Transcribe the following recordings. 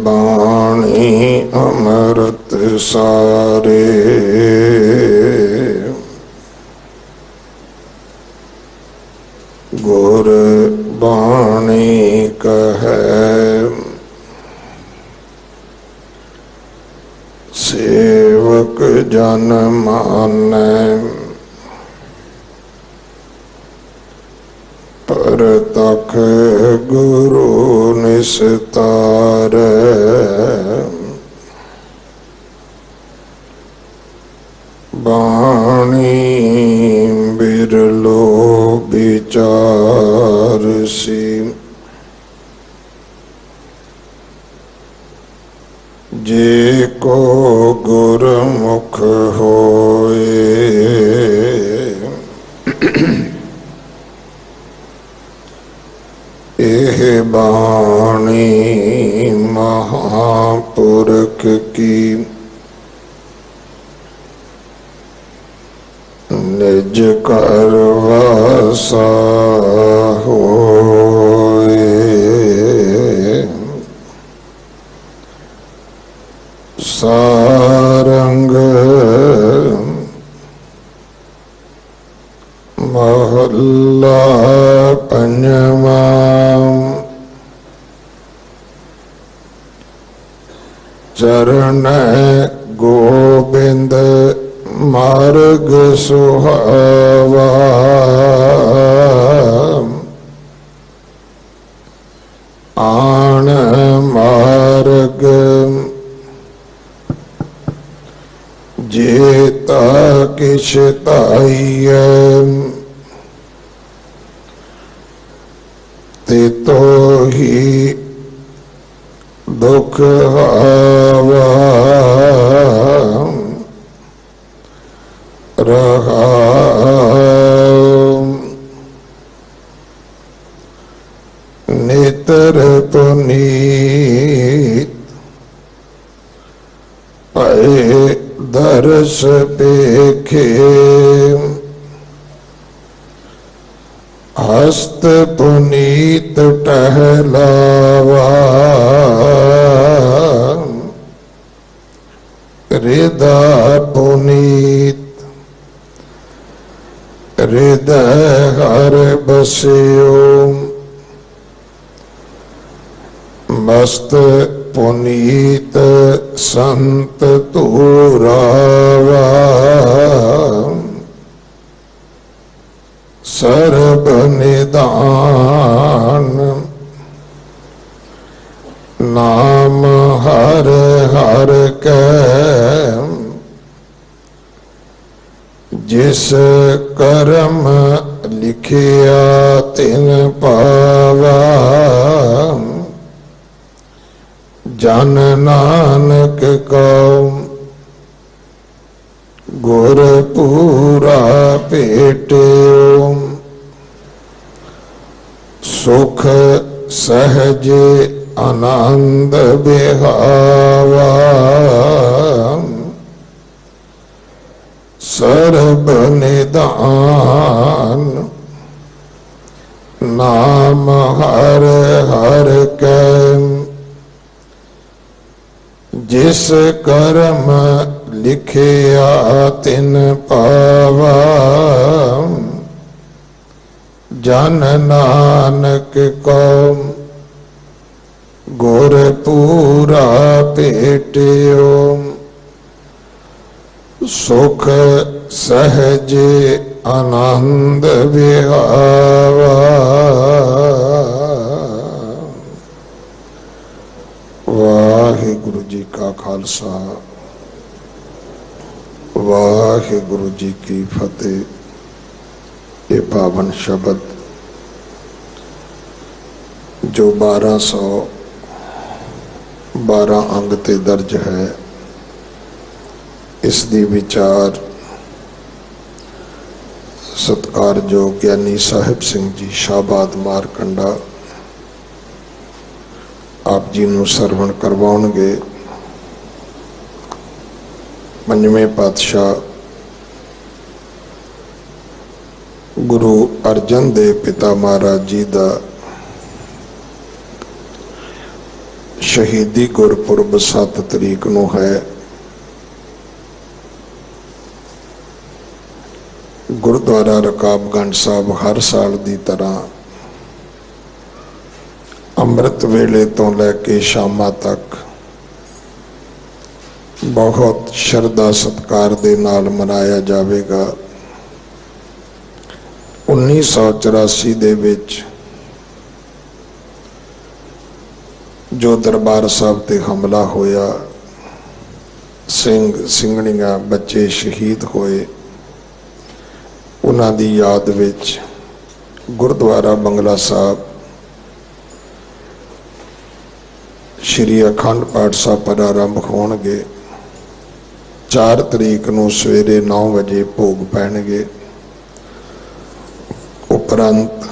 बाणी अमृत सारे गुर बाणी कहे सेवक जन मानै परतख गुरु निस्तारै बाणी बिरलो विचारसी जे को गुरमुख होए एह बाणी महापुरख की निज कर वासा होए सारंग महला पंजवा चरण गोबिंद मार्ग सुहावा आन मार्ग जेता किछ ताइय तितो ही दुख हावा रहा नेत्र पुनीत पए दर्श पेखे हस्त पुनीत टहलावा हृदय पुनीत हृदय हर बस्यो मस्त पुनीत संत तूरावा सर्व निदान नाम हर हर के जिस कर्म लिखिया तिन पावा जन नानक को गुर पूरा पेट्यो सुख सहज आनंद बिहावा सर्व निदान नाम हर हर के जिस कर्म लिखिया तिन पावा जन नानक को गुर पूरा पेट्यो सुख सहज आनंद विहावा वाहिगुरु जी का खालसा वाहिगुरु जी की फतेह। ये पावन शब्द जो 1212 अंग ते दर्ज है, इस दी विचार सत्कारयोग ज्ञानी साहिब सिंह जी शाहबाद मारकंडा आप जी नूं सरवण करवाउणगे। पंजवें पातशाह गुरु अर्जन देव पिता महाराज जी का शहीदी गुरपुरब 7 तरीक नूं है। गुरुद्वारा रकाबगंज साहब हर साल की तरह अमृत वेले तो लैके शामा तक बहुत श्रद्धा सत्कार दे नाल मनाया जाएगा। 1984 दे विच जो दरबार साहब ते हमला होया, सिंह सिंघणियां बच्चे शहीद होए, उन्हां दी याद विच गुरुद्वारा बंगला साहब श्री अखंड पाठ साहब प्रारंभ होणगे। 4 तरीक नूं सवेरे 9 बजे भोग पैणगे। उपरंत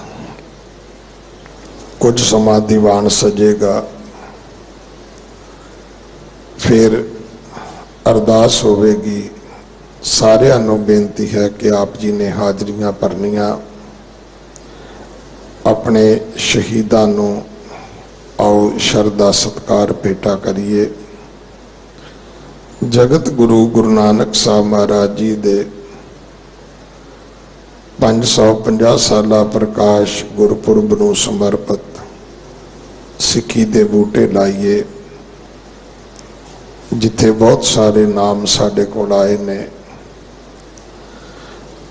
कुछ समा दीवान सजेगा, फिर अरदास होवेगी। सारिਆਂ ਨੂੰ बेनती है कि आप जी ने हाजरियां भरनियां, अपने शहीदां नूं आओ शरदा सत्कार भेटा करिए। जगत गुरु गुरु नानक साहब महाराज जी दे 550 साला प्रकाश गुरपुरब नूं समर्पित सिक्खी दे बूटे लाइए। जिथे बहुत सारे नाम साडे कोल आए ने,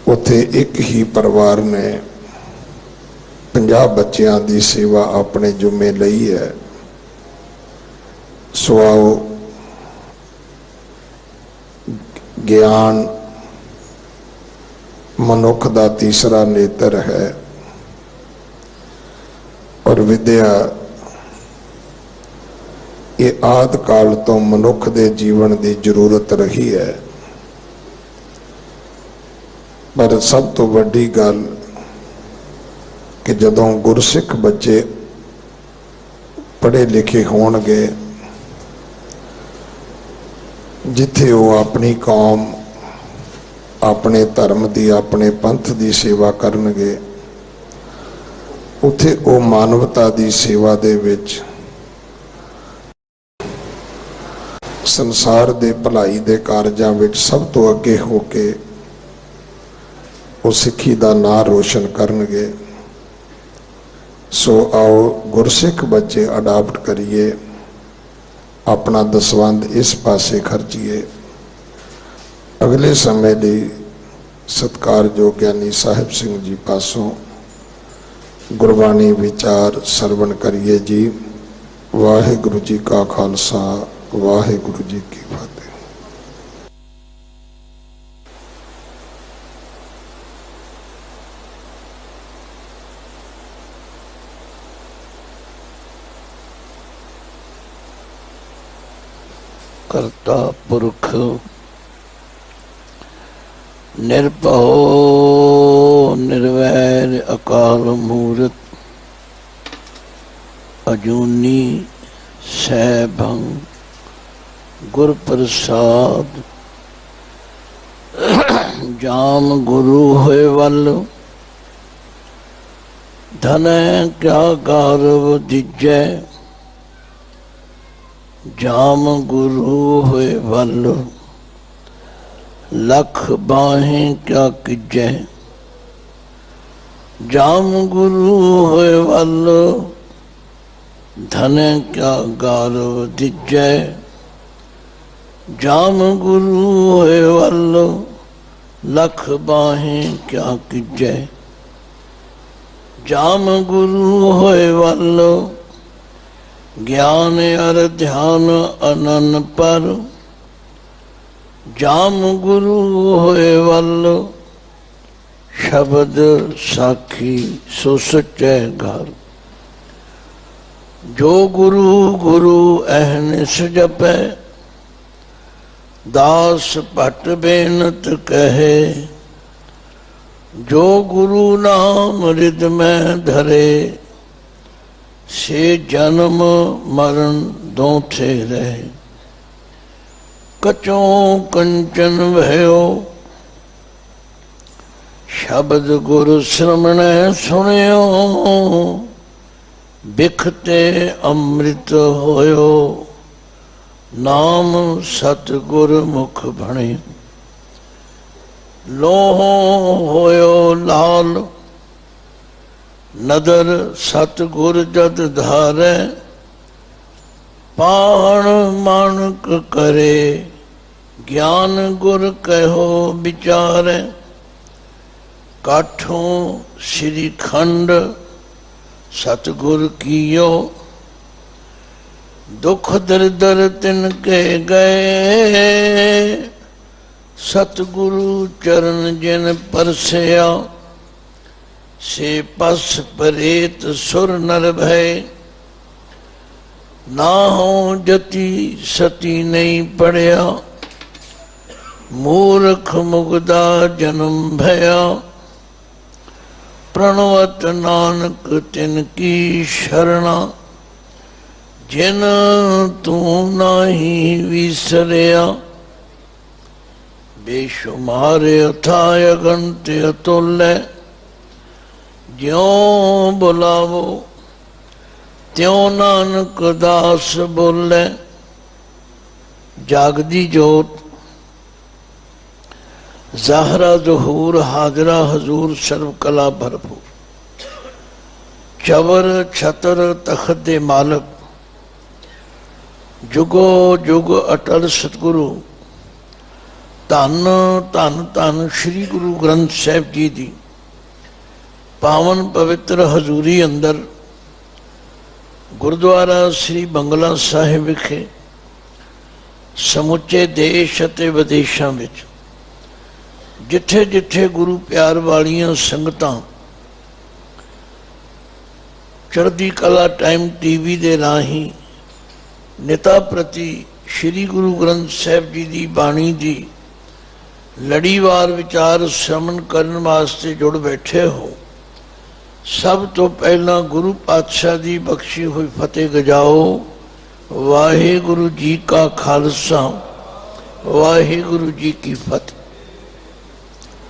उथे एक ही परिवार ने 50 बच्चों की सेवा अपने जुम्मे लई है। सो आओ, ज्ञान मनुख का तीसरा नेत्र है और विद्या ये आदि काल तो मनुख के जीवन की जरूरत रही है। पर सब तो वड्डी गल कि जदों गुरसिख बच्चे पढ़े लिखे होणगे, जिथे वो अपनी कौम, अपने धर्म की, अपने पंथ की सेवा करनगे, उथे वो मानवता की सेवा दे विच, संसार दे भलाई दे कारजां विच सब तो अगे होके वो सिक्खी दा नां रोशन करनगे। सो आओ गुरसिख बच्चे अडाप्ट करिए, अपना दसवंध इस पासे खर्चिए। अगले समय लिए सत्कारयोग ज्ञानी साहिब सिंह जी पासों गुरबाणी विचार सरवण करिए जी। वाहिगुरु जी का खालसा, वाहिगुरु जी की फतेह। करता पुरख निर्भव निर्वैर अकाल मूरत, अजूनी सैभं गुर प्रसाद। जाम गुरु होए वल धन क्या गौरव दिजै, जाम गुरु होए वल लख बाहें क्या किजै, जाम गुरु होए वल धन क्या गौरव दिजै, जाम गुरु होए वल लख बाहें क्या किजै, जाम गुरु होए वल ज्ञान अर ध्यान अनन पर, जाम गुरु होए वल शब्द साखी सो सच्चे घर। जो गुरु गुरु अहनिस जपै, दास भट बेनत कहे, जो गुरु नाम रिद में धरे, से जन्म मरण दो थे रहे। कचों कंचन भयो शब्द गुरु श्रमण सुनियो, बिखते अमृत होयो, नाम सतगुर मुख भणे। लोहो होयो लाल, नदर सतगुर जद धारै। पाहण मानक करे, ज्ञान गुर कहो विचारे। काठों श्री खंड सतगुर कियो, दुख दरिदर तिनके गए। सतगुरु चरण जिन परसया, से पस परेत सुर नर भय। ना हो जति सती नहीं पढ़या, मूर्ख मुगदा जन्म भया। प्रणवत नानक तिनकी शरणा, जिन तू नाही विसरया। बेशुमार अथाय अगंत अतुल्य, ज्यों बुलावो त्यों नानक दास बोले। जागदी जोत ज़ाहरा ज़हूर, हाजरा हजूर, सर्व कला भरपूर। चवर छतर तखत दे मालक, जुगो जुग अटल सतगुरु। धन धन धन श्री गुरु ग्रंथ साहिब जी दी पावन पवित्र हजूरी अंदर गुरुद्वारा श्री बंगला साहिब विखे समुचे देश अते विदेशों में जिथे जिथे गुरु प्यार वालियां संगतां चढ़दी कला टाइम टीवी दे राही निता प्रति श्री गुरु ग्रंथ साहिब जी की बाणी की लड़ीवार विचार श्रवण करने वास्ते जुड़ बैठे हो, सब तो पहला गुरु पातशाह की बख्शी हुई फतेह गजाओ। वाहिगुरु जी का खालसा, वाहिगुरु जी की फतेह।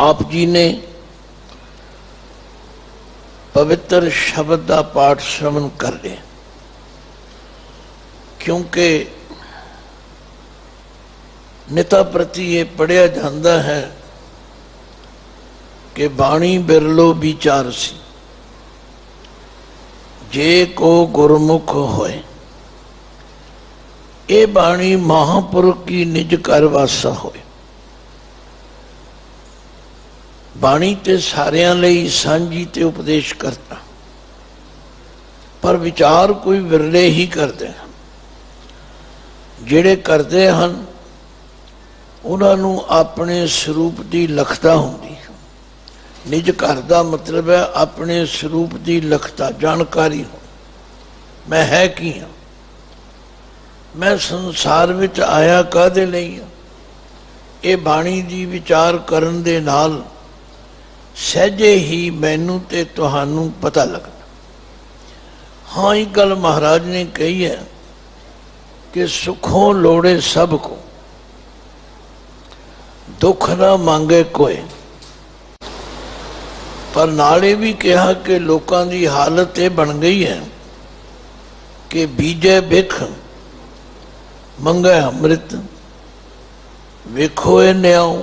आप जी ने पवित्र शब्द का पाठ श्रवण कर लिया, क्योंकि निता प्रति ये पढ़िया जाता है कि बाणी बिरलो विचार सी, जे को गुरमुख होए। ये बाणी महापुरुष की निज कर वासा होए। बाणी ते सारियां लई सांझी ते उपदेश करता, पर विचार कोई विरले ही करते हैं। जिहड़े करते हैं उन्होंने अपने स्वरूप की लखता होंदी। निज घर का मतलब है अपने स्वरूप की लखता, जानकारी हो मैं है की हाँ, मैं संसार में आया काहदे लई हाँ। ये बाणी जी विचार करन दे नाल सहजे ही मैनू ते तुहानू पता लगना। हाँ, एक गल महाराज ने कही है कि सुखों लोड़े सब को, दुख ना मांगे कोई। पर नाले भी कहा कि लोगों की हालत ये बन गई है कि बीजे बिख मंगे अमृत। वेखो ये न्याओ,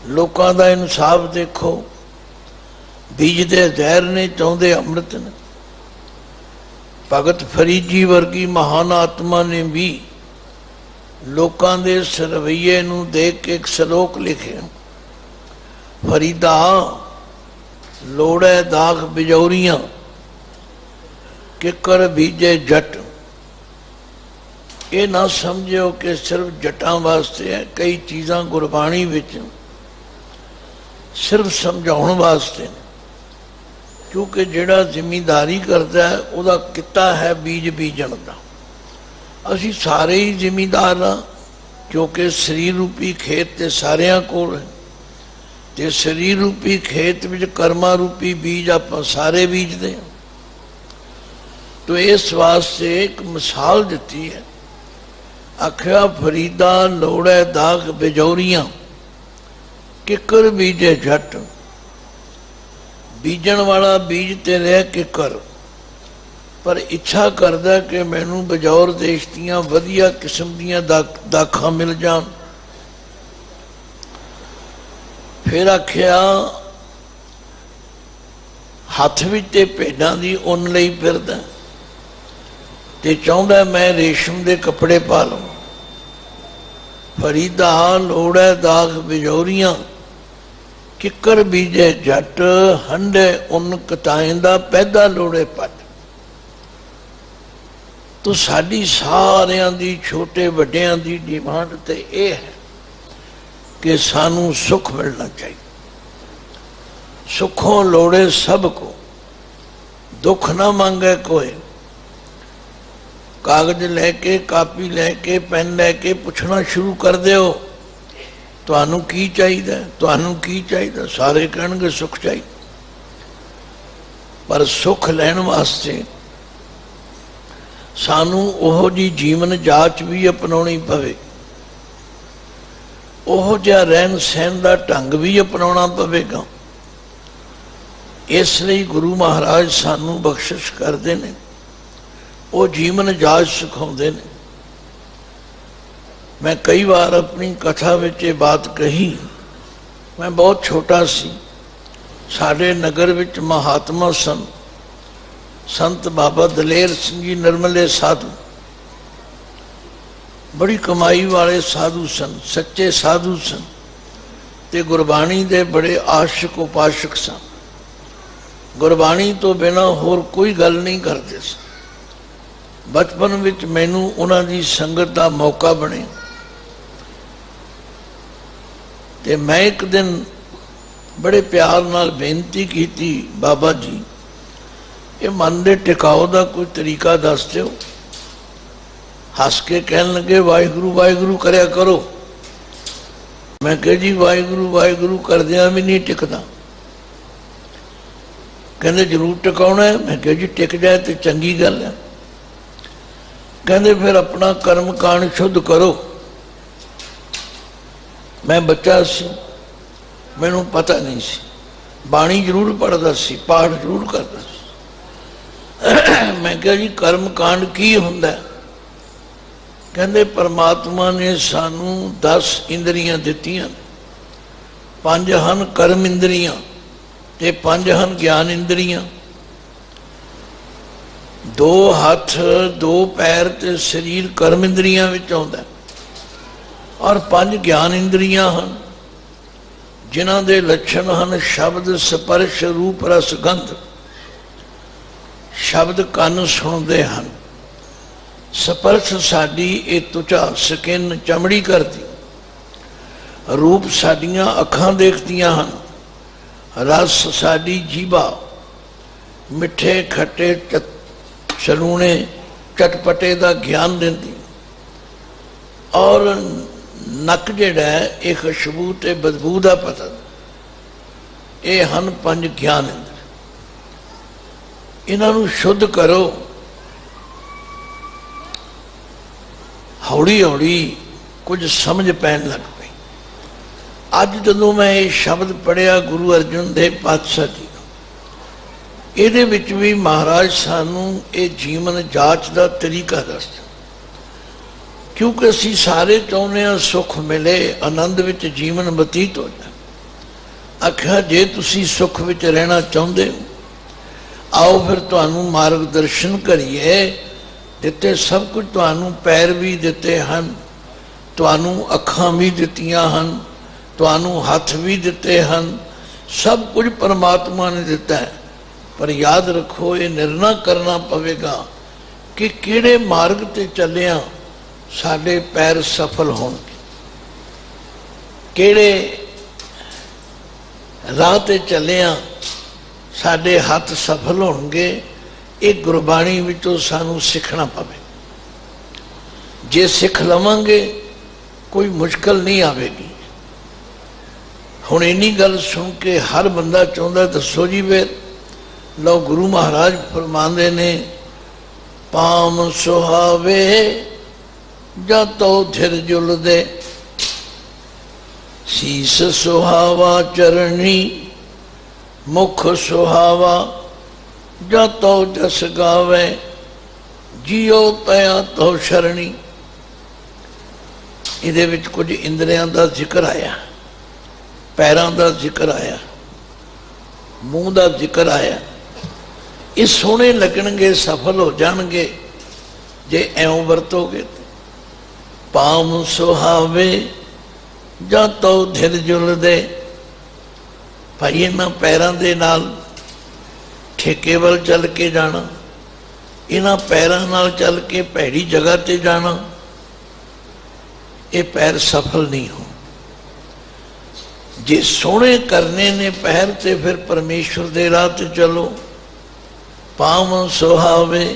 लोगों का इंसाफ देखो। बीजते जहर ने, चाहते अमृत ने। भगत फरीद जी वर्गी महान आत्मा ने भी लोगों के इस रवैये नूं देख के एक सलोक लिखे। फरीदा लोड़े दाख बिजौरियां, किकर बीजे जट। ये ना समझो कि सिर्फ जटां वास्ते है, कई चीज़ां गुरबाणी विच सिर्फ समझाउण वास्ते ने। क्योंकि जिहड़ा जिमीदारी करता है उहदा किता है बीज बीजण दा। असीं सारे ही जिमीदार हाँ, क्योंकि सरीर रूपी खेत ते सारियां कोल है। ते सरीर रूपी खेत विच कर्मा रूपी बीज आपां सारे बीजते हैं। तो इस वास्ते एक मिसाल दिती है। आख्या फरीदा लोड़े दाग बिजौरियां, किकर बीजे जट। बीजन वाला बीज ते रह किकर, पर इच्छा करदा कि मैनू बजौर देश दियां वधिया किस्म दियां दाखां मिल जान। फिर आख्या हथ विच ते भेडां दी उन लई फिरदा ते चाहुंदा मैं रेशम दे कपड़े पा लवां। फरीदा लोड़ है दाख बिजौरियां, किकर बीजे जट हंडे उन कताएं दा पैदा लोड़े पट। तो साडी सारियां दी छोटे वड्डियां दी डिमांड ते यह है कि सानू सुख मिलना चाहिए। सुखों लोड़े सबको, दुख ना मांगे कोई। कागज लैके कापी लैके पेन लैके पूछना शुरू कर दिओ तुहानू की चाहिए, तुहानू की चाहिए। सारे कहणगे सुख चाहिए। पर सुख लैण वास्ते सानू ओहो जी जीवन जाच भी अपनाउणी पवे, ओहो जिहा रहन सहन का ढंग भी अपनाउणा पवेगा। इसलिए गुरु महाराज सानू बख्शिश करते हैं, वो जीवन जाच सिखाते हैं। मैं कई बार अपनी कथा में ये बात कही। मैं बहुत छोटा सी, साढ़े नगर विच महात्मा सन, संत बाबा दलेर सिंह जी निर्मले साधु, बड़ी कमाई वाले साधु सन, सच्चे साधु सन ते गुरबाणी दे बड़े आशिक उपासक सन। गुरबाणी तो बिना होर कोई गल नहीं करते सन। बचपन विच मैनू उन्हां दी संगत दा मौका बने ते मैं एक दिन बड़े प्यार नाल बेनती की, बाबा जी ये मन दे टिकाओ दा कोई तरीका दस दिओ। हस के कहन लगे वाहिगुरु वाहिगुरु करया करो। मैं कह जी वाहिगुरु वाहिगुरु करदियां भी नहीं टिकदा। कहंदे जरूर टिकाउणा है। मैं कह जी टिक जाए तो चंगी गल है। कहंदे फिर अपना कर्म कांड शुद्ध करो। मैं बच्चा सी, मैनू पता नहीं सी। बाणी जरूर पढ़दा सी, पाठ जरूर करदा सी। मैं कहा जी कर्म कांड की हुंदा? कहंदे परमात्मा ने सानू 10 इंद्रियां दित्तियां। 5 हन कर्म इंद्रियां ते 5 हन ज्ञान इंद्रियां। 2 हथ 2 पैर ते शरीर कर्म इंद्रियां विच आउंदा और 5 ज्ञान इंद्रियां हन जिन्हां दे लक्षण हन शब्द स्पर्श रूप रस गंध। शब्द कन सुनते हैं, स्पर्श साडी ये त्वचा स्किन चमड़ी करती, रूप साडियां अखां देखदियां हन, रस साडी जीभा मिठे खट्टे सलूने चटपटे का ज्ञान देती, और नक जिहड़ा है ये खुशबू ते बदबू का पता। ये हन 5 ज्ञान इंद्र। इन्हों शुद्ध करो। हौली हौली कुछ समझ पैन लग पई। अज जदों मैं ये शब्द पढ़िया गुरु अर्जन देव पातशाह जी, ये भी महाराज सानू ये जीवन जाच का तरीका दस। क्योंकि असी सारे चाहुंदे हां सुख मिले, आनंद विच जीवन बतीत हो जाए। आख्या जे तुसी सुख विच रहना चाहुंदे हो, आओ फिर तुहानू मार्गदर्शन करिए। दिते सब कुछ, तुहानू पैर भी दिते हैं, तुहानू अखां भी दित्तियां हन, तुहानू हथ भी दिते हैं, सब कुछ परमात्मा ने दिता है। पर याद रखो ये निर्णय करना पवेगा कि किहड़े मार्ग ते चलिया साडे पैर सफल होणगे, किहड़े राह ते चलिया साडे हाथ सफल होणगे। ये गुरबाणी विचों सानू सीखना पवे। जे सीख लवांगे कोई मुश्किल नहीं आवेगी। हुण इन्नी गल सुन के हर बंदा चाहुंदा दसो जी वे लो गुरु महाराज फरमांदे ने, पाम सुहावे जा तो धिर जुलदे, शीस सुहावा चरणी, मुख सुहावा जा तो जस गावे। जियो पया तो शरणी। ਇਹਦੇ ਵਿੱਚ ਕੁਝ ਇੰਦਰੀਆਂ ਦਾ ਜ਼ਿਕਰ ਆਇਆ, ਪੈਰਾਂ ਦਾ ਜ਼ਿਕਰ ਆਇਆ, ਮੂੰਹ ਦਾ ਜ਼ਿਕਰ ਆਇਆ। ਇਹ ਸੋਹਣੇ ਲੱਗਣਗੇ, ਸਫਲ ਹੋ ਜਾਣਗੇ ਜੇ ਐਉਂ ਵਰਤੋਗੇ। ਪਾਮ ਸੁਹਾਵੇ ਜਾਂ ਤੋ ਧਿਰ ਜੁਲਦੇ। ਭਾਈ ਇਹਨਾਂ ਪੈਰਾਂ ਦੇ ਨਾਲ ਠੇਕੇ ਵੱਲ ਚੱਲ ਕੇ ਜਾਣਾ, ਇਹਨਾਂ ਪੈਰਾਂ ਨਾਲ ਚੱਲ ਕੇ ਭੈੜੀ ਜਗ੍ਹਾ ਤੇ ਜਾਣਾ, ਇਹ ਪੈਰ ਸਫਲ ਨਹੀਂ ਹੋ। ਜੇ ਸੋਹਣੇ ਕਰਨੇ ਨੇ ਪੈਰ ਤੇ ਫਿਰ ਪਰਮੇਸ਼ਵਰ ਦੇ ਰਾਹ ਤੇ ਚਲੋ। ਪਾਵ ਸੁਹਾਵੇ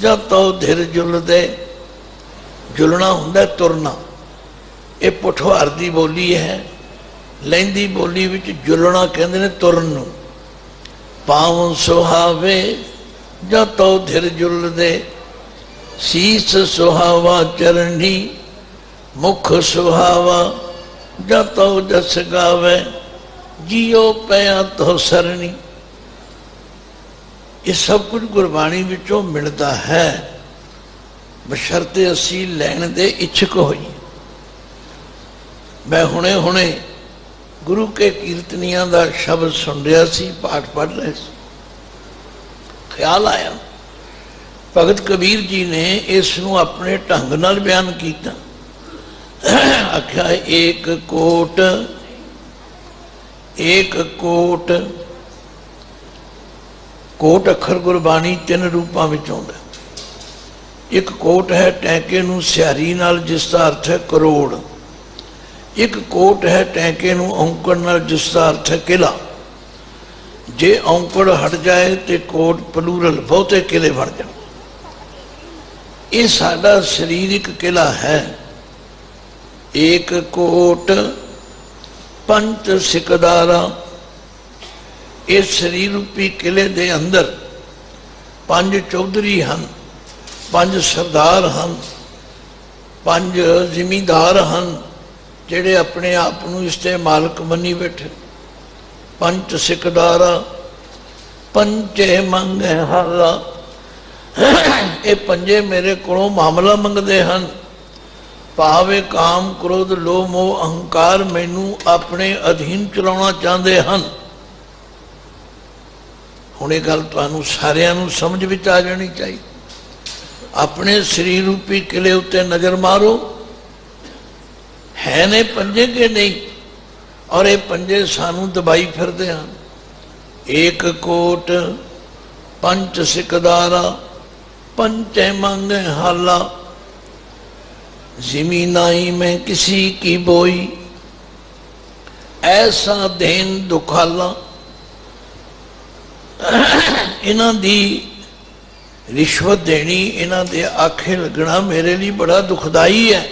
ਜਾਂ ਤੋ ਧਿਰ ਜੁਲਦੇ। ਜੁਲਣਾ ਹੁੰਦਾ ਤੁਰਨਾ। ਇਹ ਪੁਠਵਾਰ ਦੀ ਬੋਲੀ ਹੈ। ਲਹਿੰਦੀ ਬੋਲੀ ਵਿੱਚ ਜੁਲਣਾ ਕਹਿੰਦੇ ਨੇ ਤੁਰਨ ਨੂੰ। ਪਾਵ ਸੁਹਾਵੇ ਜਾਂ ਤੋ ਧਿਰ ਜੁਲਦੇ। ਸੀਸ ਸੁਹਾਵਾ ਚਰਣੀ, ਮੁਖ ਸੁਹਾਵਾ ਜਾਂ ਤੋ ਜਸ ਗਾਵੇ। ਜੀਓ ਪਿਆ ਤੋ ਸਰਣੀ। ਇਹ ਸਭ ਕੁਝ ਗੁਰਬਾਣੀ ਵਿੱਚੋਂ ਮਿਲਦਾ ਹੈ, ਬਸ਼ਰਤੇ ਅਸੀਂ ਲੈਣ ਦੇ ਇੱਛੁਕ ਹੋਈਏ। ਮੈਂ ਹੁਣੇ ਗੁਰੂ ਕੇ ਕੀਰਤਨੀਆਂ ਦਾ ਸ਼ਬਦ ਸੁਣ ਰਿਹਾ ਸੀ, ਪਾਠ ਪੜ੍ਹ ਰਹੇ ਸੀ। ਖਿਆਲ ਆਇਆ ਭਗਤ ਕਬੀਰ ਜੀ ਨੇ ਇਸ ਨੂੰ ਆਪਣੇ ਢੰਗ ਨਾਲ ਬਿਆਨ ਕੀਤਾ। ਆਖਿਆ ਏਕ ਕੋਟ ਕੋਟ ਅੱਖਰ ਗੁਰਬਾਣੀ 3 ਰੂਪਾਂ ਵਿੱਚ ਆਉਂਦਾ। ਇੱਕ ਕੋਟ ਹੈ ਟੈਂਕੇ ਨੂੰ ਸਿਹਾਰੀ ਨਾਲ, ਜਿਸ ਦਾ ਅਰਥ ਹੈ ਕਰੋੜ। ਇੱਕ ਕੋਟ ਹੈ ਟੈਂਕੇ ਨੂੰ ਔਂਕੜ ਨਾਲ, ਜਿਸ ਦਾ ਅਰਥ ਹੈ ਕਿਲਾ। ਜੇ ਔਂਕੜ ਹਟ ਜਾਏ ਤੇ ਕੋਟ ਪਲੂਰਲ ਬਹੁਤੇ ਕਿਲੇ ਬਣ ਜਾਣ। ਇਹ ਸਾਡਾ ਸਰੀਰਿਕ ਕਿਲਾ ਹੈ। ਏਕ ਕੋਟ ਪੰਚ ਸਿਕਦਾਰਾ। ਇਸ ਸਰੀਰ ਰੂਪੀ ਕਿਲੇ ਦੇ ਅੰਦਰ 5 ਚੌਧਰੀ ਹਨ, 5 ਸਰਦਾਰ ਹਨ, 5 ਜ਼ਿਮੀਂਦਾਰ ਹਨ, ਜਿਹੜੇ ਆਪਣੇ ਆਪ ਨੂੰ ਇਸ ਤੇ ਮਾਲਕ ਮੰਨੀ ਬੈਠੇ। ਪੰਚ ਸਿਕਦਾਰਾ ਪੰਚੇ ਮੰਗੇ ਹਾਲਾ। ਇਹ ਪੰਜੇ ਮੇਰੇ ਕੋਲੋਂ ਮਾਮਲਾ ਮੰਗਦੇ ਹਨ। ਭਾਵੇਂ ਕਾਮ ਕ੍ਰੋਧ ਲੋਭ ਮੋਹ ਅਹੰਕਾਰ ਮੈਨੂੰ ਆਪਣੇ ਅਧੀਨ ਚਲਾਉਣਾ ਚਾਹੁੰਦੇ ਹਨ। ਹੁਣ ਇਹ ਗੱਲ ਤੁਹਾਨੂੰ ਸਾਰਿਆਂ ਨੂੰ ਸਮਝ ਵਿੱਚ ਆ ਜਾਣੀ ਚਾਹੀਦੀ। ਆਪਣੇ ਸਰੀਰ ਰੂਪੀ ਕਿਲੇ ਉੱਤੇ ਨਜ਼ਰ ਮਾਰੋ, ਹੈ ਨੇ ਪੰਜੇ ਕਿ ਨਹੀਂ? ਔਰ ਇਹ ਪੰਜੇ ਸਾਨੂੰ ਦਬਾਈ ਫਿਰਦੇ ਹਨ। ਏਕ ਕੋਟ ਪੰਚ ਸਿਕਦਾਰਾ पंचे मांगे हाला। ज़मीनाई में किसी की बोई ऐसा देन दुखाला। इन्हां दी रिश्वत देनी, इन्हां दे आखे लगना मेरे लिए बड़ा दुखदाई है,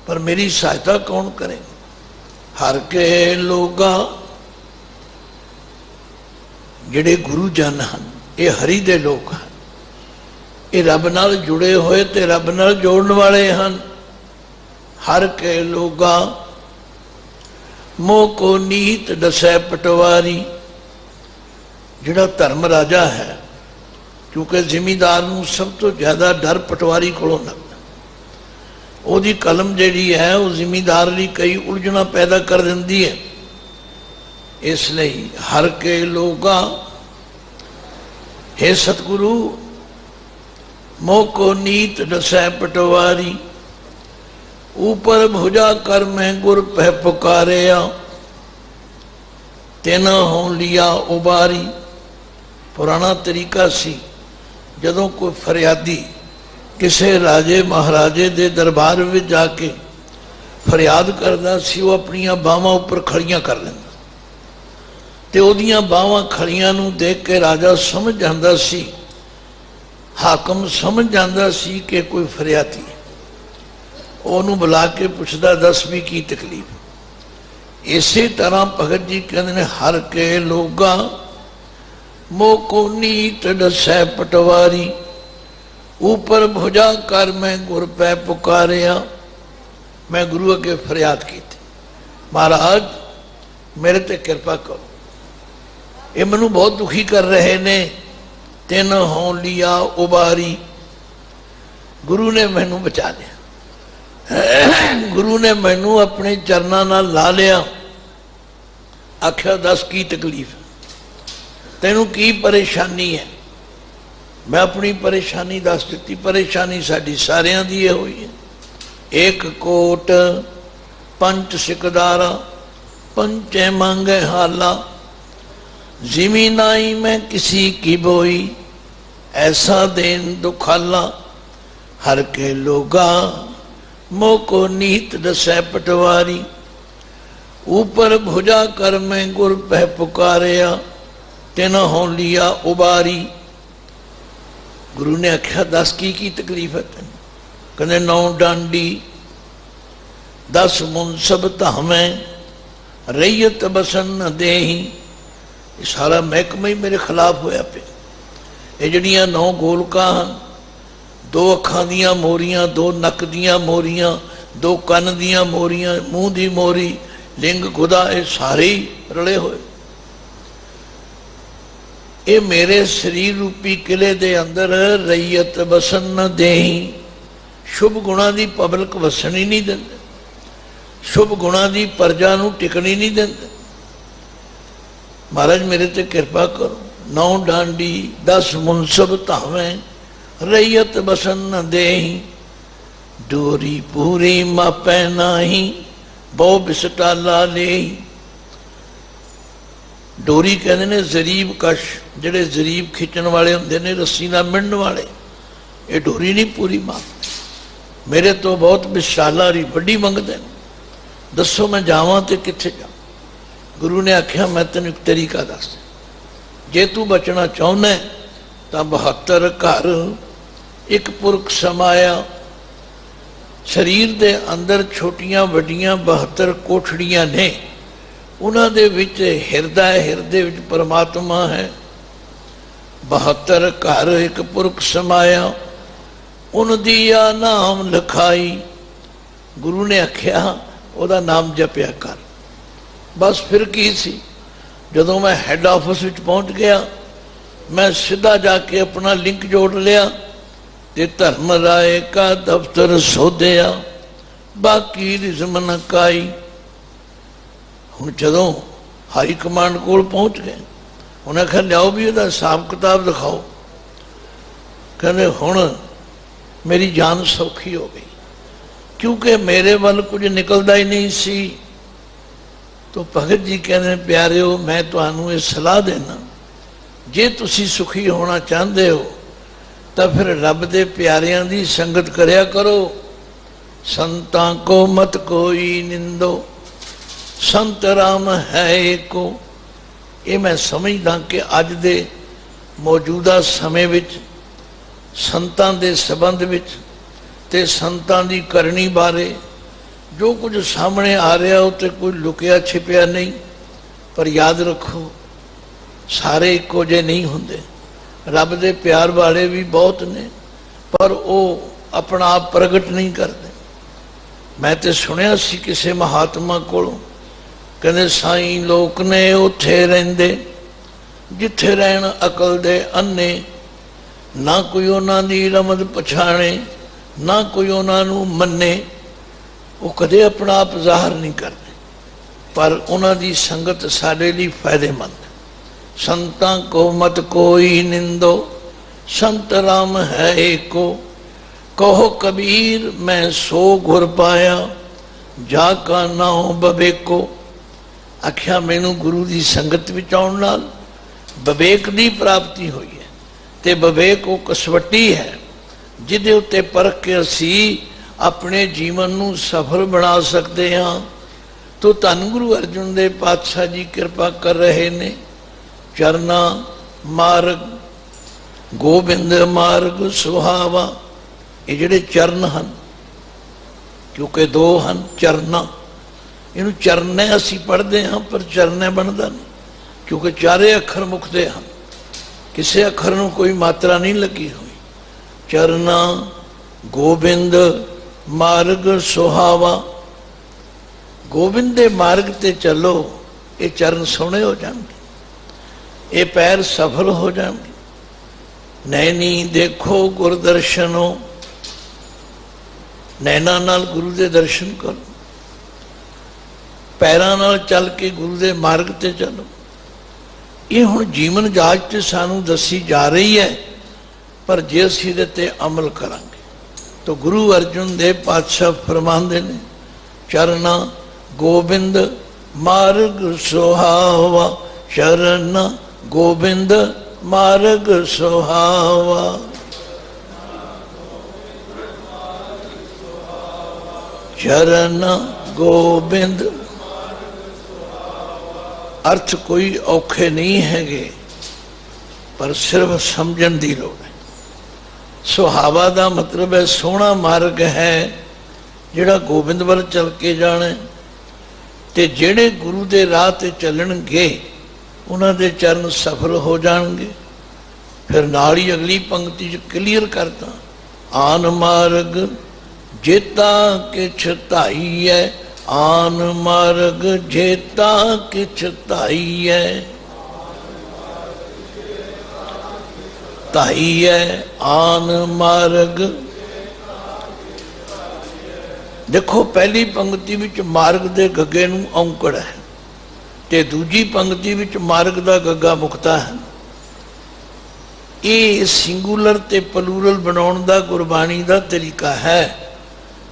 पर मेरी सहायता कौन करे? हर के लोगा जिहड़े गुरु जन हैं, ये हरि दे लोग हैं, ये रब नाल जुड़े हुए ते रब नाल जोड़न वाले हैं। हर के लोगा मोह को नीत दसै पटवारी। जिहड़ा धर्म राजा है, क्योंकि जिमीदार नूं सब तो ज्यादा डर पटवारी कोलों लगदा। ओहदी कलम जिहड़ी है वो जिमीदार लई कई उलझना पैदा कर दिंदी है। इसलिए हर के लोगा हे सतगुरु मोह को नीत दसै पटवारी। ऊपर भुजा कर मैं गुर पह पुकारिया, तेना हो लिया उबारी। पुराना तरीका सी, जदों कोई फरियादी किसी राजे महाराजे दे दरबार में जाके फरियाद करदा सी, वो अपनियां बावां उपर खड़ियां कर लैंदा ते ओहदियां बावां खड़ियां नूं देख के राजा समझ जांदा सी, हाकम समझ जाता सी कि कोई फरियादी है। उन्होंने बुला के पूछता, दस भी की तकलीफ। इसी तरह भगत जी कहते हैं, हर के लोगा मोह को नीत दसै पटवारी। ऊपर भुजा कर मैं गुर पै पुकारिया। मैं गुरु अगे फरियाद की, महाराज मेरे ते कृपा करो, ये मैनू बहुत दुखी कर रहे ने, ਤਿਨ ਹੋਂ ਲਿਆ ਉਬਾਰੀ। ਗੁਰੂ ਨੇ ਮੈਨੂੰ ਬਚਾ ਲਿਆ, ਗੁਰੂ ਨੇ ਮੈਨੂੰ ਆਪਣੇ ਚਰਨਾਂ ਨਾਲ ਲਾ ਲਿਆ। ਆਖਿਆ ਦੱਸ ਕੀ ਤਕਲੀਫ, ਤੈਨੂੰ ਕੀ ਪਰੇਸ਼ਾਨੀ ਹੈ? मैं अपनी परेशानी दस दी। परेशानी साड़ी सारियां दी हुई है। एक कोट पंच सिकदारा पंचे मांगे हाला, जिमीन आई मैं किसी की बोई, ऐसा देन दुखाला। हर के लोगा मोको नीत दसै पटवारी, ऊपर भुजा कर मैं गुर पह पुकारिया, तिन हों लिया उबारी। गुरु ने आख्या दस की तकलीफ है तेन? कहते 9 डांडी 10 मुनसब धावें, रैयत बसन न देही। ये सारा महकमा ही मेरे खिलाफ होया पे। ये जड़ियां 9 गोलका हैं, 2 अखां दियां मोरियां, 2 नक दियां मोरियां, 2 कन दियां मोरियां, मूँह दी मोरी, लिंग खुदा, ये सारे ही रले होए। ये मेरे शरीर रूपी किले दे अंदर रैयत बसन न देही। शुभ गुणा दी पब्लिक वसनी नहीं देंदे, शुभ गुणा दी प्रजा नूं टिकनी नहीं देंदे। महाराज मेरे ते कृपा करो। 9 डांडी 10 मुनसब धावें, रैयत बसन न देही। डोरी पूरी मापै नाही, बहु बिसटाला लेही। डोरी कहते ने जरीब कश, जेडे जरीब खिंचण वाले होंदे ने, रस्सी नाल मिणन वाले, ये डोरी नहीं पूरी मापते। मेरे तो बहुत विशाला री वड्डी मंगदे ने। दसो मैं जावां ते कित्थे जावां? गुरु ने आख्या मैं तेन एक तरीका दस, जे तू बचना चाहुंदा है तां 72 घर एक पुरख समाया। शरीर दे अंदर छोटियां वड्डियां 72 कोठड़ियां ने, उन्हां दे विच हिरदा, हिरदे विच परमात्मा है। 72 घर एक पुरख समाया, उन दिया नाम लिखाई। गुरु ने आख्या ओदा नाम जपिया कर। बस फिर की सी, जदों मैं हैड ऑफिस विच पहुंच गया, मैं सीधा जाके अपना लिंक जोड़ लिया ते धर्म राय का दफ्तर सोधिया, बाकी रिजम न काई। हुण जदों हाई कमांड कोल पहुंच गए, उन्हें आख्या लियाओ भी उसका हिसाब किताब दिखाओ। कहते हुण मेरी जान सौखी हो गई, क्योंकि मेरे वाल कुछ निकलता ही नहीं सी। तो भगत जी कहते प्यारिओ, मैं तुहानू ये सलाह देना, जे तुसी सुखी होना चाहते हो तो फिर रब दे प्यारियां दी संगत करया करो। संतां को मत कोई निंदो, संत राम है एको। ये मैं समझदा कि अज दे मौजूदा समय विच संतां दे संबंध विच ते संतां दी करनी बारे जो कुछ सामने आ रहा हो तो कोई लुकिया छिपिया नहीं। पर याद रखो, सारे इको जे नहीं होंदे। रब दे प्यार वाले भी बहुत ने, पर वो अपना आप प्रगट नहीं करते। मैं तो सुनिया सी किसी महात्मा कोलों, कहते साईं लोक ने उत्थे रहिंदे जिथे रहन अकल दे अन्ने, ना कोई उन्हां दी रमद पछाणे, ना कोई उन्हां नूं मन्ने। वो कदे अपना आप जाहिर नहीं करते, पर उन्हां दी संगत साडे लई फायदेमंद। संतां को मत कोई निंदो, संत राम है एको। कहो कबीर मैं सो गुर पाया, जाका नाउ बबेको। आख्या मैनू गुरु की संगत विच आउण नाल बवेक की प्राप्ति हुई है, ते बवेक वो कसवटी है जिहदे उत्ते परख के असी अपने जीवन नू सफल बना सकते हाँ। तो धन गुरु अर्जुन देव पातशाह जी कृपा कर रहे ने। चरना मार्ग गोबिंद मार्ग सुहावा, ये जिहड़े चरण हैं, क्योंकि 2 हैं चरना, इनू चरने असी पढ़ते हाँ पर चरने बनता नहीं, क्योंकि 4 अखर मुकते हैं, किसी अखर नू कोई मात्रा नहीं लगी हुई। चरना गोबिंद मार्ग सुहावा, गोबिंद दे मार्ग ते चलो, ये चरण सोहणे हो जाएंगे, ये पैर सफल हो जाएंगे। नैनी देखो गुरदर्शनों, नैना नाल गुरु दे दर्शन करो, पैरां नाल चल के गुरु दे मार्ग ते चलो। ये हुण जीवन जाच ते सानू दसी जा रही है, पर जे असीं इहदे ते अमल करांगे तो गुरु अर्जुन देव पातशाह फरमांदे ने, चरना गोबिंद मार्ग सुहावा, चरना गोबिंद मार्ग सुहावा। चरण गोबिंद, अर्थ कोई औखे नहीं हैगे, पर सिर्फ समझण दी लोड़ है। सुहावा का मतलब है सोहना मार्ग है, जिहड़ा गोबिंद वल चल के जाना। ते जिहड़े गुरु दे राह ते चलणगे उन्हां दे चरण सफल हो जाणगे। फिर नाल ही अगली पंक्ति च क्लीयर करता, आन मार्ग जेता किछ धाई है, आन मार्ग जेता किछ धाई है, धाई है आन मार्ग। देखो पहली पंक्ति विच मार्ग दे गग्गे नूं औंकड़ है, ते दूजी पंक्ति विच मार्ग दा गग्गा मुक्ता है। ये सिंगूलर ते पलूरल बनाउण दा गुरबाणी दा तरीका है।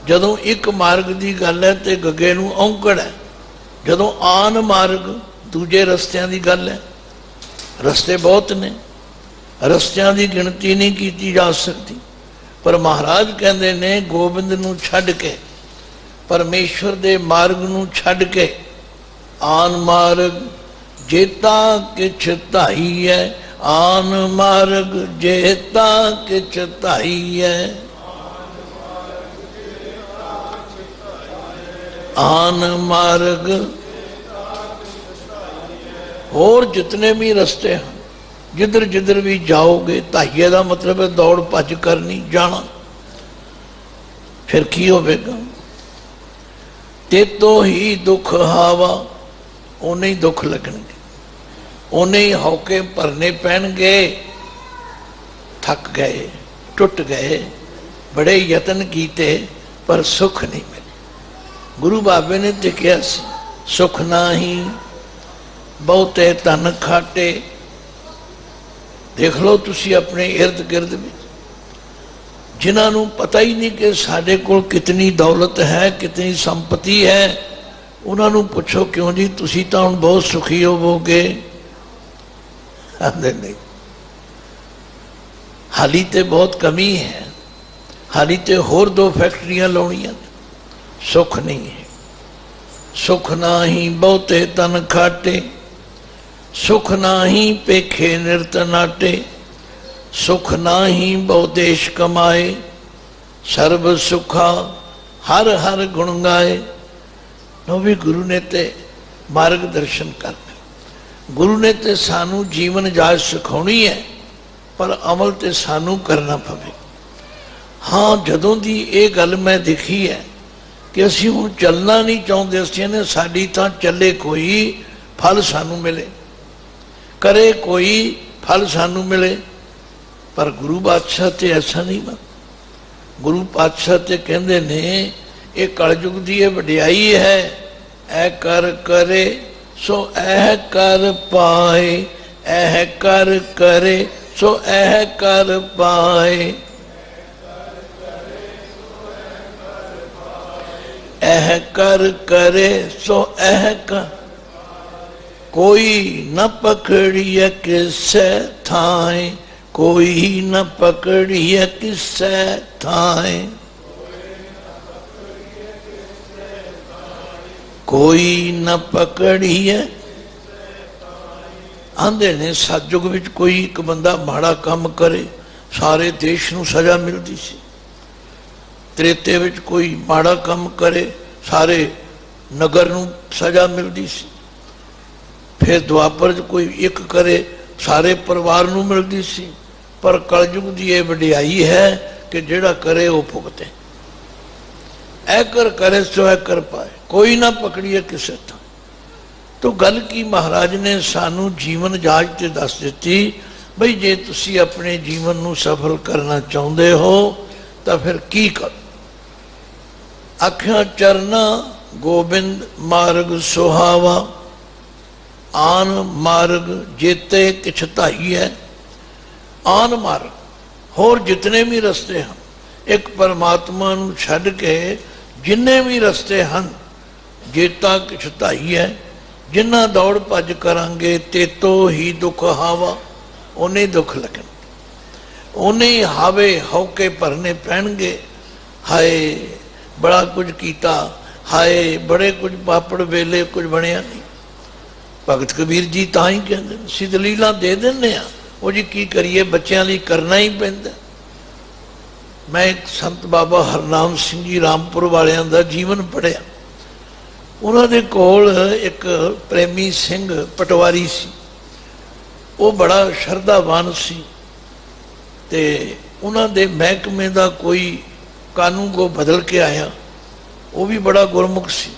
जदों एक मार्ग की गल है तो गग्गे नूं औंकड़ है, जदों आन मार्ग दूजे रस्तियां की गल है। रस्ते बहुत ने, रस्तियां की गिनती नहीं की जा सकती, पर महाराज कहते ने गोबिंद नूं छड्ड के, परमेश्वर दे मार्ग नूं छड्ड के, आन मार्ग जेता किछ धाई है, आन मार्ग जेता किछ धाई है, आन मार्ग। और जितने भी रस्ते हैं, जिधर जिधर भी जाओगे, धाइये का मतलब है दौड़ भज करनी, जाना। फिर की होगा, ते तो ही दुख हावा, उन्हें ही दुख लगणगे, उन्हें ही हौके भरने पैणगे। थक गए, टुट गए, बड़े यतन कीते, पर सुख नहीं मिले। गुरु बाबे ने तो कहा सुख नाही बहुते धन खाटे। देख लो तुसी अपने इर्द गिर्द में, जिन्होंने पता ही नहीं कि साढ़े कोल कितनी दौलत है, कितनी संपत्ति है, उन्होंने पूछो क्यों जी तुसी तो हुण बहुत सुखी होवोगे। आंदे नहीं, हाली तो बहुत कमी है, हाली तो होर 2 फैक्ट्रियां लाउणियां, सुख नहीं है। सुख नाही बहुते तन खाटे, सुख नाही पेखे निरत नाटे, सुख नाही बहु देश कमाए, सर्व सुखा हर हर गुण गाए। नो भी गुरु ने ते मार्गदर्शन करना, गुरु ने ते सानू जीवन जाच सिखाउणी है, पर अमल ते सानू करना पवे। हाँ, जदों दी ये गल मैं देखी है कि असीं हुण चलना नहीं चाहते, असीं ने साडी तां चले कोई फल सानू मिले, करे कोई फल सानू मिले। पर गुरु बादशाह ते ऐसा नहीं बन। गुरु पातशाह ते कहंदे ने ये कलयुग दी ये वडियाई है, ऐ कर करे सो ऐ कर पाए, ऐ कर करे सो ऐ कर पाए, ऐ कर करे सो ऐ कर। कोई न पकड़िए किसे थाए, कोई न पकड़िए किसे थाए, कोई न पकड़िए। आंदे ने सतयुग विच कोई एक बंदा माड़ा काम करे सारे देश नूं सजा मिलती सी, त्रेते विच कोई माड़ा काम करे सारे नगर नूं सजा मिलती सी, फिर द्वापर च कोई एक करे सारे परिवार नूं मिलती सी। पर कलयुग की यह वडियाई है कि जिहड़ा करे वो भुगते। ऐ कर करे सो ऐ कर पाए, कोई ना पकड़िए किसे था। तो गल की महाराज ने सानू जीवन जाच ते दस दिती, ਬਈ ਜੇ ਤੁਸੀਂ ਆਪਣੇ ਜੀਵਨ ਨੂੰ ਸਫਲ ਕਰਨਾ ਚਾਹੁੰਦੇ ਹੋ ਤਾਂ ਫਿਰ ਕੀ ਕਰੋ। ਆਖਿਆ ਚਰਨਾ ਗੋਬਿੰਦ ਮਾਰਗ ਸੁਹਾਵਾ, ਆਨ ਮਾਰਗ ਜੇਤੇ ਕਿਛ ਧਾਈਐ। ਆਨ ਮਾਰਗ ਹੋਰ ਜਿਤਨੇ ਵੀ ਰਸਤੇ ਹਨ, ਇੱਕ ਪਰਮਾਤਮਾ ਨੂੰ ਛੱਡ ਕੇ ਜਿੰਨੇ ਵੀ ਰਸਤੇ ਹਨ, ਜੇਤਾ ਕਿਛ ਧਾਈਐ। ਜਿੰਨਾ ਦੌੜ ਭੱਜ ਕਰਾਂਗੇ ਤੇਤੋ ਹੀ ਦੁੱਖ ਹਾਵਾ, ਉਹਨੇ ਦੁੱਖ ਲੱਗਣ, ਉਹਨੇ ਹਾਵੇ ਹੌਕੇ ਭਰਨੇ ਪੈਣਗੇ। ਹਾਏ ਬੜਾ ਕੁਝ ਕੀਤਾ, ਹਾਏ ਬੜੇ ਕੁਝ ਪਾਪੜ ਵੇਲੇ ਕੁਝ ਬਣਿਆ ਨਹੀਂ। ਭਗਤ ਕਬੀਰ ਜੀ ਤਾਂ ਹੀ ਕਹਿੰਦੇ ਅਸੀਂ ਦਲੀਲਾਂ ਦੇ ਦਿੰਦੇ ਹਾਂ, ਉਹ ਜੀ ਕੀ ਕਰੀਏ, ਬੱਚਿਆਂ ਲਈ ਕਰਨਾ ਹੀ ਪੈਂਦਾ। ਮੈਂ ਇੱਕ ਸੰਤ ਬਾਬਾ ਹਰਨਾਮ ਸਿੰਘ ਜੀ ਰਾਮਪੁਰ ਵਾਲਿਆਂ ਦਾ ਜੀਵਨ ਪੜ੍ਹਿਆ। ਉਹਨਾਂ ਦੇ ਕੋਲ ਇੱਕ ਪ੍ਰੇਮੀ ਸਿੰਘ ਪਟਵਾਰੀ ਸੀ, ਉਹ ਬੜਾ ਸ਼ਰਧਾਵਾਨ ਸੀ ਤੇ ਉਹਨਾਂ ਦੇ ਮਹਿਕਮੇ ਦਾ ਕੋਈ ਕਾਨੂੰਨ ਕੋ ਬਦਲ ਕੇ ਆਇਆ। ਉਹ ਵੀ ਬੜਾ ਗੁਰਮੁਖ ਸੀ।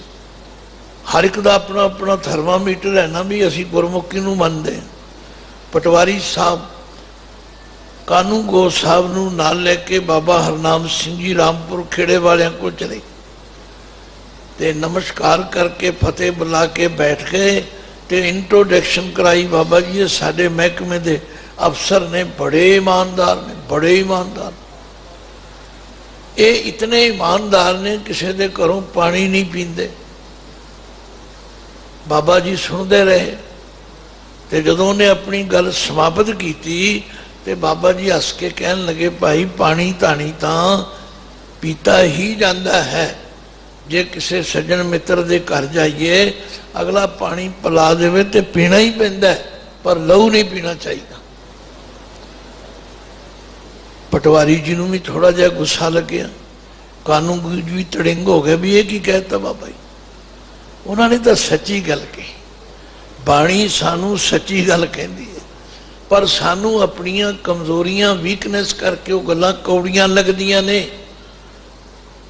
ਹਰ ਇੱਕ ਦਾ ਆਪਣਾ ਆਪਣਾ ਥਰਮਾਮੀਟਰ ਹੈ ਨਾ, ਵੀ ਅਸੀਂ ਗੁਰਮੁਖੀ ਨੂੰ ਮੰਨਦੇ ਹਾਂ। ਪਟਵਾਰੀ ਸਾਹਿਬ ਕਾਨੂੰ ਗੋ ਸਾਹਿਬ ਨੂੰ ਨਾਲ ਲੈ ਕੇ ਬਾਬਾ ਹਰਨਾਮ ਸਿੰਘ ਜੀ ਰਾਮਪੁਰ ਖੇੜੇ ਵਾਲਿਆਂ ਕੋਲ ਚਲੇ ਤੇ ਨਮਸਕਾਰ ਕਰਕੇ ਫਤਿਹ ਬੁਲਾ ਕੇ ਬੈਠ ਗਏ ਤੇ ਇੰਟਰੋਡਕਸ਼ਨ ਕਰਾਈ। ਬਾਬਾ ਜੀ ਇਹ ਸਾਡੇ ਮਹਿਕਮੇ ਦੇ ਅਫਸਰ ਨੇ, ਬੜੇ ਇਮਾਨਦਾਰ ਨੇ, ਬੜੇ ਇਮਾਨਦਾਰ। ਇਹ ਇਤਨੇ ਇਮਾਨਦਾਰ ਨੇ ਕਿਸੇ ਦੇ ਘਰੋਂ ਪਾਣੀ ਨਹੀਂ ਪੀਂਦੇ। ਬਾਬਾ ਜੀ ਸੁਣਦੇ ਰਹੇ ਤੇ ਜਦੋਂ ਉਹਨੇ ਆਪਣੀ ਗੱਲ ਸਮਾਪਤ ਕੀਤੀ ਤੇ ਬਾਬਾ ਜੀ ਹੱਸ ਕੇ ਕਹਿਣ ਲੱਗੇ, ਭਾਈ ਪਾਣੀ ਧਾਣੀ ਤਾਂ ਪੀਤਾ ਹੀ ਜਾਂਦਾ ਹੈ। ਜੇ ਕਿਸੇ ਸੱਜਣ ਮਿੱਤਰ ਦੇ ਘਰ ਜਾਈਏ, ਅਗਲਾ ਪਾਣੀ ਪਿਲਾ ਦੇਵੇ ਤੇ ਪੀਣਾ ਹੀ ਪੈਂਦਾ, ਪਰ ਲਹੂ ਨਹੀਂ ਪੀਣਾ ਚਾਹੀਦਾ। ਪਟਵਾਰੀ ਜੀ ਨੂੰ ਵੀ ਥੋੜਾ ਜਿਹਾ ਗੁੱਸਾ ਲੱਗਿਆ, ਕਾਨੂੰਨ ਵੀ ਤੜਿੰਗ ਹੋ ਗਿਆ ਵੀ ਇਹ ਕੀ ਕਹਿਤਾ ਬਾਬਾ ਜੀ। ਉਹਨਾਂ ਨੇ ਤਾਂ ਸੱਚੀ ਗੱਲ ਕਹੀ। ਬਾਣੀ ਸਾਨੂੰ ਸੱਚੀ ਗੱਲ ਕਹਿੰਦੀ ਹੈ, ਪਰ ਸਾਨੂੰ ਆਪਣੀਆਂ ਕਮਜ਼ੋਰੀਆਂ ਵੀਕਨੈਸ ਕਰਕੇ ਉਹ ਗੱਲਾਂ ਕੌੜੀਆਂ ਲੱਗਦੀਆਂ ਨੇ।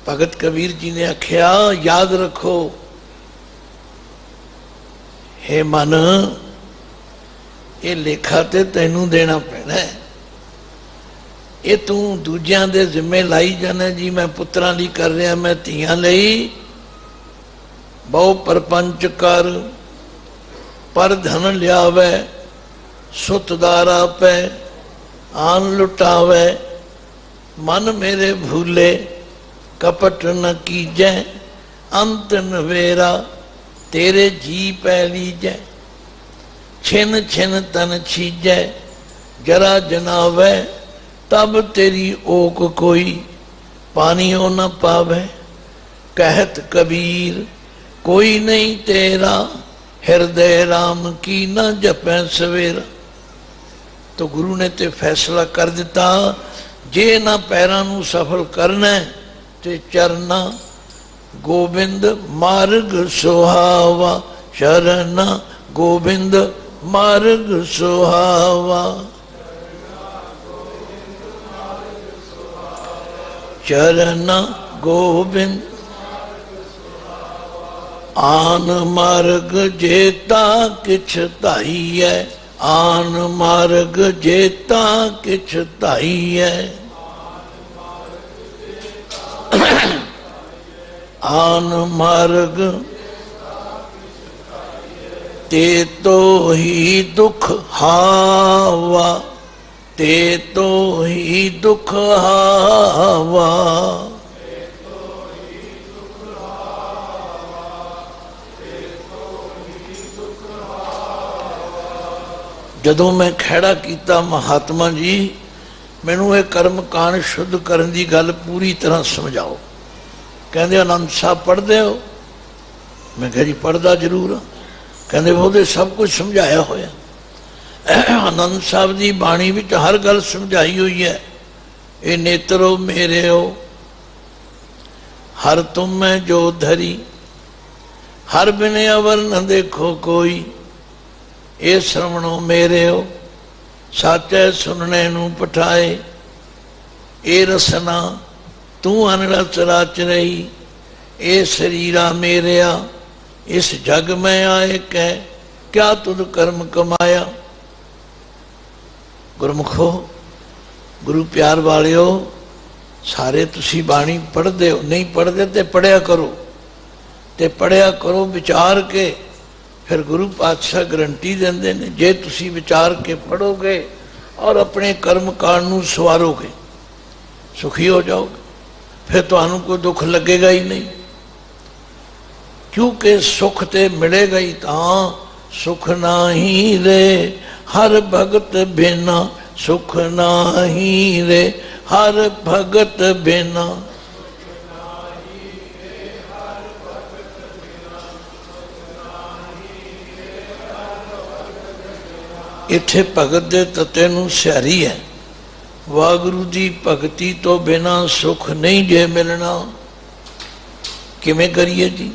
ਭਗਤ ਕਬੀਰ ਜੀ ਨੇ ਆਖਿਆ, ਯਾਦ ਰੱਖੋ ਹੇ ਮਨ, ਇਹ ਲੇਖਾ ਤੇ ਤੈਨੂੰ ਦੇਣਾ ਪੈਣਾ ਹੈ। ਇਹ ਤੂੰ ਦੂਜਿਆਂ ਦੇ ਜ਼ਿੰਮੇ ਲਾਈ ਜਾਣਾ, ਜੀ ਮੈਂ ਪੁੱਤਰਾਂ ਲਈ ਕਰ ਰਿਹਾ, ਮੈਂ ਧੀਆਂ ਲਈ। ਬਹੁ ਪਰਪੰਚ ਕਰ ਪਰ ਧਨ ਲਿਆਵੇ, ਸੁਤਦਾਰਾ ਪੈ ਆਨ ਲੁਟਾਵੇ। ਮਨ ਮੇਰੇ ਭੂਲੇ ਕਪਟ ਨ ਕੀਜੈ, ਅੰਤ ਨਵੇਰਾ ਤੇਰੇ ਜੀ ਪੈ ਲੀਜੈ। ਛਿਨ ਛਿਨ ਤਨ ਛੀਜੈ ਜਰਾ ਜਨਾਵੇ, ਤਬ तेरी ओक कोई पानियों न पावे। कहत कबीर कोई नहीं तेरा, हृदय राम की न जपै सवेरा। तो गुरु ने ते फैसला कर दिता, जे ना पैरां नूं सफल करना ते चरना गोबिंद मार्ग सुहावा। शरण गोबिंद मार्ग सुहावा। चरण गोबिंद आन मार्ग जेता किछ धाईऐ। आन मार्ग जेता किछ धाईऐ। आन मार्ग ते तो ही दुख हावा। ते तो ही दुख हावा। ਜਦੋਂ ਮੈਂ ਖਹਿੜਾ ਕੀਤਾ ਮਹਾਤਮਾ ਜੀ, ਮੈਨੂੰ ਇਹ ਕਰਮ ਕਾਂਡ ਸ਼ੁੱਧ ਕਰਨ ਦੀ ਗੱਲ ਪੂਰੀ ਤਰ੍ਹਾਂ ਸਮਝਾਓ। ਕਹਿੰਦੇ ਆਨੰਦ ਸਾਹਿਬ ਪੜ੍ਹਦੇ ਹੋ? ਮੈਂ ਕਿਹਾ ਜੀ ਪੜ੍ਹਦਾ ਜ਼ਰੂਰ ਹਾਂ। ਕਹਿੰਦੇ ਉਹਦੇ ਸਭ ਕੁਝ ਸਮਝਾਇਆ ਹੋਇਆ। ਆਨੰਦ ਸਾਹਿਬ ਦੀ ਬਾਣੀ ਵਿੱਚ ਹਰ ਗੱਲ ਸਮਝਾਈ ਹੋਈ ਹੈ। ਇਹ ਨੇਤਰੋ ਮੇਰੇ ਹੋ ਹਰ ਤੁਮੈ ਜੋ ਧਰੀ, ਹਰ ਬਿਨ ਅਵਰ ਨ ਦੇਖੋ ਕੋਈ। ਇਹ ਸ਼ਰਵਣੋ ਮੇਰੇ ਹੋ ਸਾਚੈ ਸੁਣਨੇ ਨੂੰ ਪਠਾਏ। ਇਹ ਰਸਨਾ ਤੂੰ ਅਨਰਸ ਰਚ ਰਹੀ। ਇਹ ਸਰੀਰਾ ਮੇਰਿਆ ਇਸ ਜਗ ਮੈਂ ਆਏ ਕਹਿ, ਕਿਆ ਤੁਧ ਕਰਮ ਕਮਾਇਆ। ਗੁਰਮੁਖੋ, ਗੁਰੂ ਪਿਆਰ ਵਾਲਿਓ, ਸਾਰੇ ਤੁਸੀਂ ਬਾਣੀ ਪੜ੍ਹਦੇ ਹੋ, ਨਹੀਂ ਪੜ੍ਹਦੇ ਤੇ ਪੜ੍ਹਿਆ ਕਰੋ, ਤੇ ਪੜ੍ਹਿਆ ਕਰੋ ਵਿਚਾਰ ਕੇ। ਫਿਰ ਗੁਰੂ ਪਾਤਸ਼ਾਹ ਗਰੰਟੀ ਦਿੰਦੇ ਨੇ, ਜੇ ਤੁਸੀਂ ਵਿਚਾਰ ਕੇ ਪੜ੍ਹੋਗੇ ਔਰ ਆਪਣੇ ਕਰਮ ਕਾਂਡ ਨੂੰ ਸਵਾਰੋਗੇ, ਸੁਖੀ ਹੋ ਜਾਓਗੇ। ਫਿਰ ਤੁਹਾਨੂੰ ਕੋਈ ਦੁੱਖ ਲੱਗੇਗਾ ਹੀ ਨਹੀਂ, ਕਿਉਂਕਿ ਸੁਖ ਤੇ ਮਿਲੇਗਾ ਹੀ ਤਾਂ। ਸੁਖ ਨਾਹੀ ਰੇ ਹਰ ਭਗਤ ਬਿਨਾ, ਸੁਖ ਨਾਹੀ ਰੇ ਹਰ ਭਗਤ ਬਿਨਾ। ਇੱਥੇ ਭਗਤ ਦੇ ਤੱਤੇ ਨੂੰ ਸਿਆਰੀ ਹੈ। ਵਾਹਿਗੁਰੂ ਦੀ ਭਗਤੀ ਤੋਂ ਬਿਨਾ ਸੁਖ ਨਹੀਂ ਜੇ ਮਿਲਣਾ। ਕਿਵੇਂ ਕਰੀਏ ਜੀ?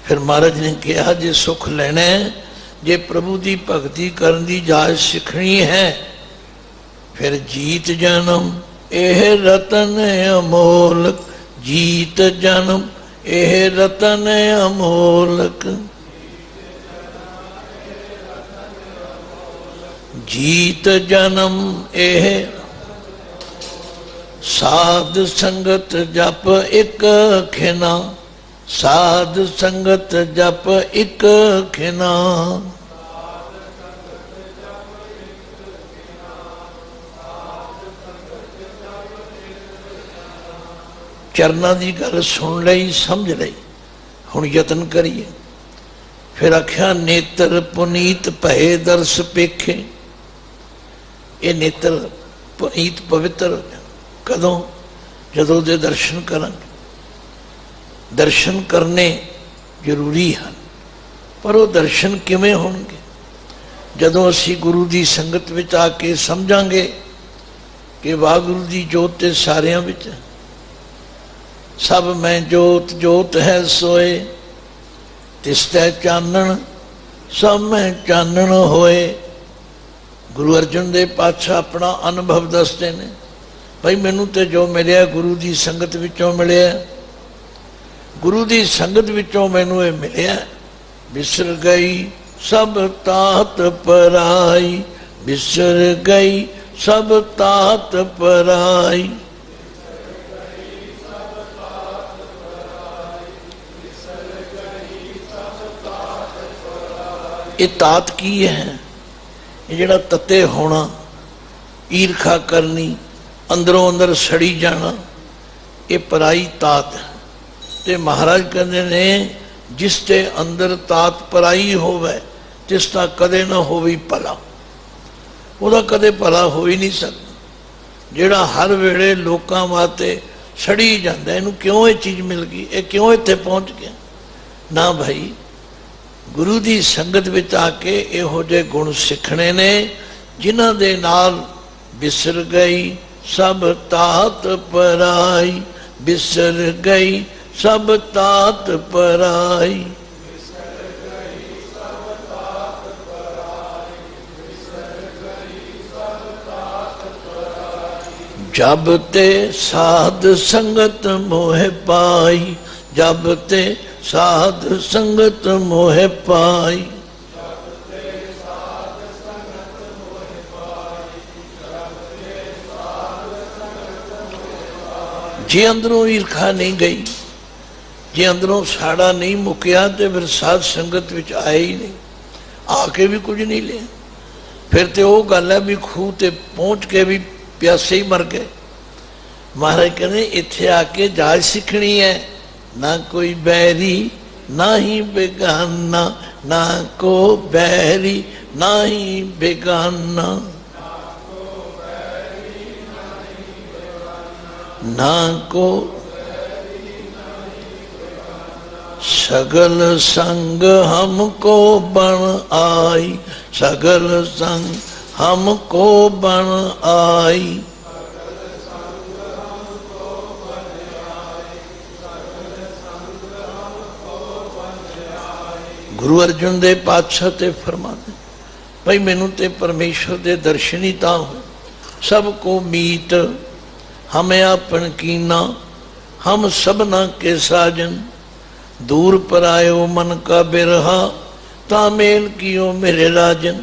ਫਿਰ ਮਹਾਰਾਜ ਨੇ ਕਿਹਾ, ਜੇ ਸੁਖ ਲੈਣਾ ਹੈ, ਜੇ ਪ੍ਰਭੂ ਦੀ ਭਗਤੀ ਕਰਨ ਦੀ ਜਾਚ ਸਿੱਖਣੀ ਹੈ, ਫਿਰ ਜੀਤ ਜਨਮ ਇਹ ਰਤਨ ਅਮੋਲਕ, ਜੀਤ ਜਨਮ ਇਹ ਰਤਨ ਅਮੋਲਕ, ਜੀਤ ਜਨਮ ਇਹ। ਸਾਧ ਸੰਗਤ ਜਪ ਇੱਕ ਖਿਨਾ, ਸਾਧ ਸੰਗਤ ਜਪ ਇੱਕ ਖਿਨਾ। ਚਰਨਾਂ ਦੀ ਗੱਲ ਸੁਣ ਲਈ, ਸਮਝ ਲਈ, ਹੁਣ ਯਤਨ ਕਰੀਏ। ਫਿਰ ਆਖਿਆ, ਨੇਤਰ ਪੁਨੀਤ ਭਏ ਦਰਸ ਪੇਖੇ। ਇਹ ਨੇਤਰ ਪੁਨੀਤ ਪਵਿੱਤਰ ਹੋ ਜਾਣ। ਕਦੋਂ? ਜਦੋਂ ਦੇ ਦਰਸ਼ਨ ਕਰਾਂਗੇ। ਦਰਸ਼ਨ ਕਰਨੇ ਜ਼ਰੂਰੀ ਹਨ, ਪਰ ਉਹ ਦਰਸ਼ਨ ਕਿਵੇਂ ਹੋਣਗੇ? ਜਦੋਂ ਅਸੀਂ ਗੁਰੂ ਦੀ ਸੰਗਤ ਵਿੱਚ ਆ ਕੇ ਸਮਝਾਂਗੇ ਕਿ ਵਾਹਿਗੁਰੂ ਦੀ ਜੋਤ ਤੇ ਸਾਰਿਆਂ ਵਿੱਚ ਹੈ। ਸਭ ਮੈਂ ਜੋਤ, ਜੋਤ ਹੈ ਸੋਏ, ਤਿਸ ਤੈ ਚਾਨਣ ਸਭ ਮੈਂ ਚਾਨਣ ਹੋਏ। ਗੁਰੂ ਅਰਜਨ ਦੇਵ ਪਾਤਸ਼ਾਹ ਆਪਣਾ ਅਨੁਭਵ ਦੱਸਦੇ ਨੇ, ਭਾਈ ਮੈਨੂੰ ਤੇ ਜੋ ਮਿਲਿਆ ਗੁਰੂ ਦੀ ਸੰਗਤ ਵਿੱਚੋਂ ਮਿਲਿਆ, ਗੁਰੂ ਦੀ ਸੰਗਤ ਵਿੱਚੋਂ ਮੈਨੂੰ ਇਹ ਮਿਲਿਆ। ਵਿਸਰ ਗਈ ਸਭ ਤਾਤ ਪਰਾਈ, ਵਿਸਰ ਗਈ ਸਭ ਤਾਤ ਪਰਾਈ। ਇਹ ਤਾਤ ਕੀ ਹੈ? ਇਹ ਜਿਹੜਾ ਤੱਤੇ ਹੋਣਾ, ਈਰਖਾ ਕਰਨੀ, ਅੰਦਰੋਂ ਅੰਦਰ ਸੜੀ ਜਾਣਾ, ਇਹ ਪਰਾਈ ਤਾਤ ਹੈ। ਤੇ ਮਹਾਰਾਜ ਕਹਿੰਦੇ ਨੇ, ਜਿਸ ਤੇ ਅੰਦਰ ਤਾਤ ਪਰਾਈ ਹੋਵੇ, ਤਿਸ ਦਾ ਕਦੇ ਨਾ ਹੋਵੇ ਭਲਾ। ਉਹਦਾ ਕਦੇ ਭਲਾ ਹੋ ਹੀ ਨਹੀਂ ਸਕਦਾ। ਜਿਹੜਾ ਹਰ ਵੇਲੇ ਲੋਕਾਂ ਵਾਸਤੇ ਸੜੀ ਜਾਂਦਾ, ਇਹਨੂੰ ਕਿਉਂ ਇਹ ਚੀਜ਼ ਮਿਲ ਗਈ, ਇਹ ਕਿਉਂ ਇੱਥੇ ਪਹੁੰਚ ਗਿਆ? ਨਾ ਭਾਈ, ਗੁਰੂ ਦੀ ਸੰਗਤ ਵਿੱਚ ਆ ਕੇ ਇਹੋ ਜਿਹੇ ਗੁਣ ਸਿੱਖਣੇ ਨੇ, ਜਿਨ੍ਹਾਂ ਦੇ ਨਾਲ ਵਿਸਰ ਗਈ ਸਭ ਤਾਤ ਪਰਾਈ, ਵਿਸਰ ਗਈ ਸਭ ਤਾਤ ਪਰਾਈ। ਜਬ ਤੇ ਸਾਧ ਸੰਗਤ ਮੋਹਿ ਪਾਈ, ਜਬ ਤੇ ਸਾਧ ਸੰਗਤ ਮੋਹਿ ਪਾਈ। ਜੇ ਅੰਦਰੋਂ ਈਰਖਾ ਨਹੀਂ ਗਈ, ਜੇ ਅੰਦਰੋਂ ਸਾੜਾ ਨਹੀਂ ਮੁੱਕਿਆ, ਤੇ ਫਿਰ ਸਾਧ ਸੰਗਤ ਵਿੱਚ ਆਏ ਹੀ ਨਹੀਂ, ਆ ਕੇ ਵੀ ਕੁਝ ਨਹੀਂ ਲਿਆ। ਫਿਰ ਤੇ ਉਹ ਗੱਲ ਹੈ ਵੀ ਖੂਹ ਤੇ ਪਹੁੰਚ ਕੇ ਵੀ ਪਿਆਸੇ ਹੀ ਮਰ ਗਏ। ਮਹਾਰਾਜ ਕਹਿੰਦੇ, ਇੱਥੇ ਆ ਕੇ ਜਾਚ ਸਿੱਖਣੀ ਹੈ। ਨਾ ਕੋਈ ਬੈਰੀ ਨਾ ਹੀ ਬੇਗਾਨਾ, ਨਾ ਕੋ ਬੈਰੀ ਨਾ ਹੀ ਬੇਗਾਨਾ, ਨਾ ਕੋ सगल संग हमको बन आई, सगल संग हमको बन आई। गुरु अर्जुन देव पातशाह ते फरमाते, भाई मैनू ते परमेश्वर दे दर्शन ही तां हो। सबको मीत हमें अपन कीना, हम सबना के साजन। दूर पर आयो मन का बिरहा, तामेल कियो मेरे राजन।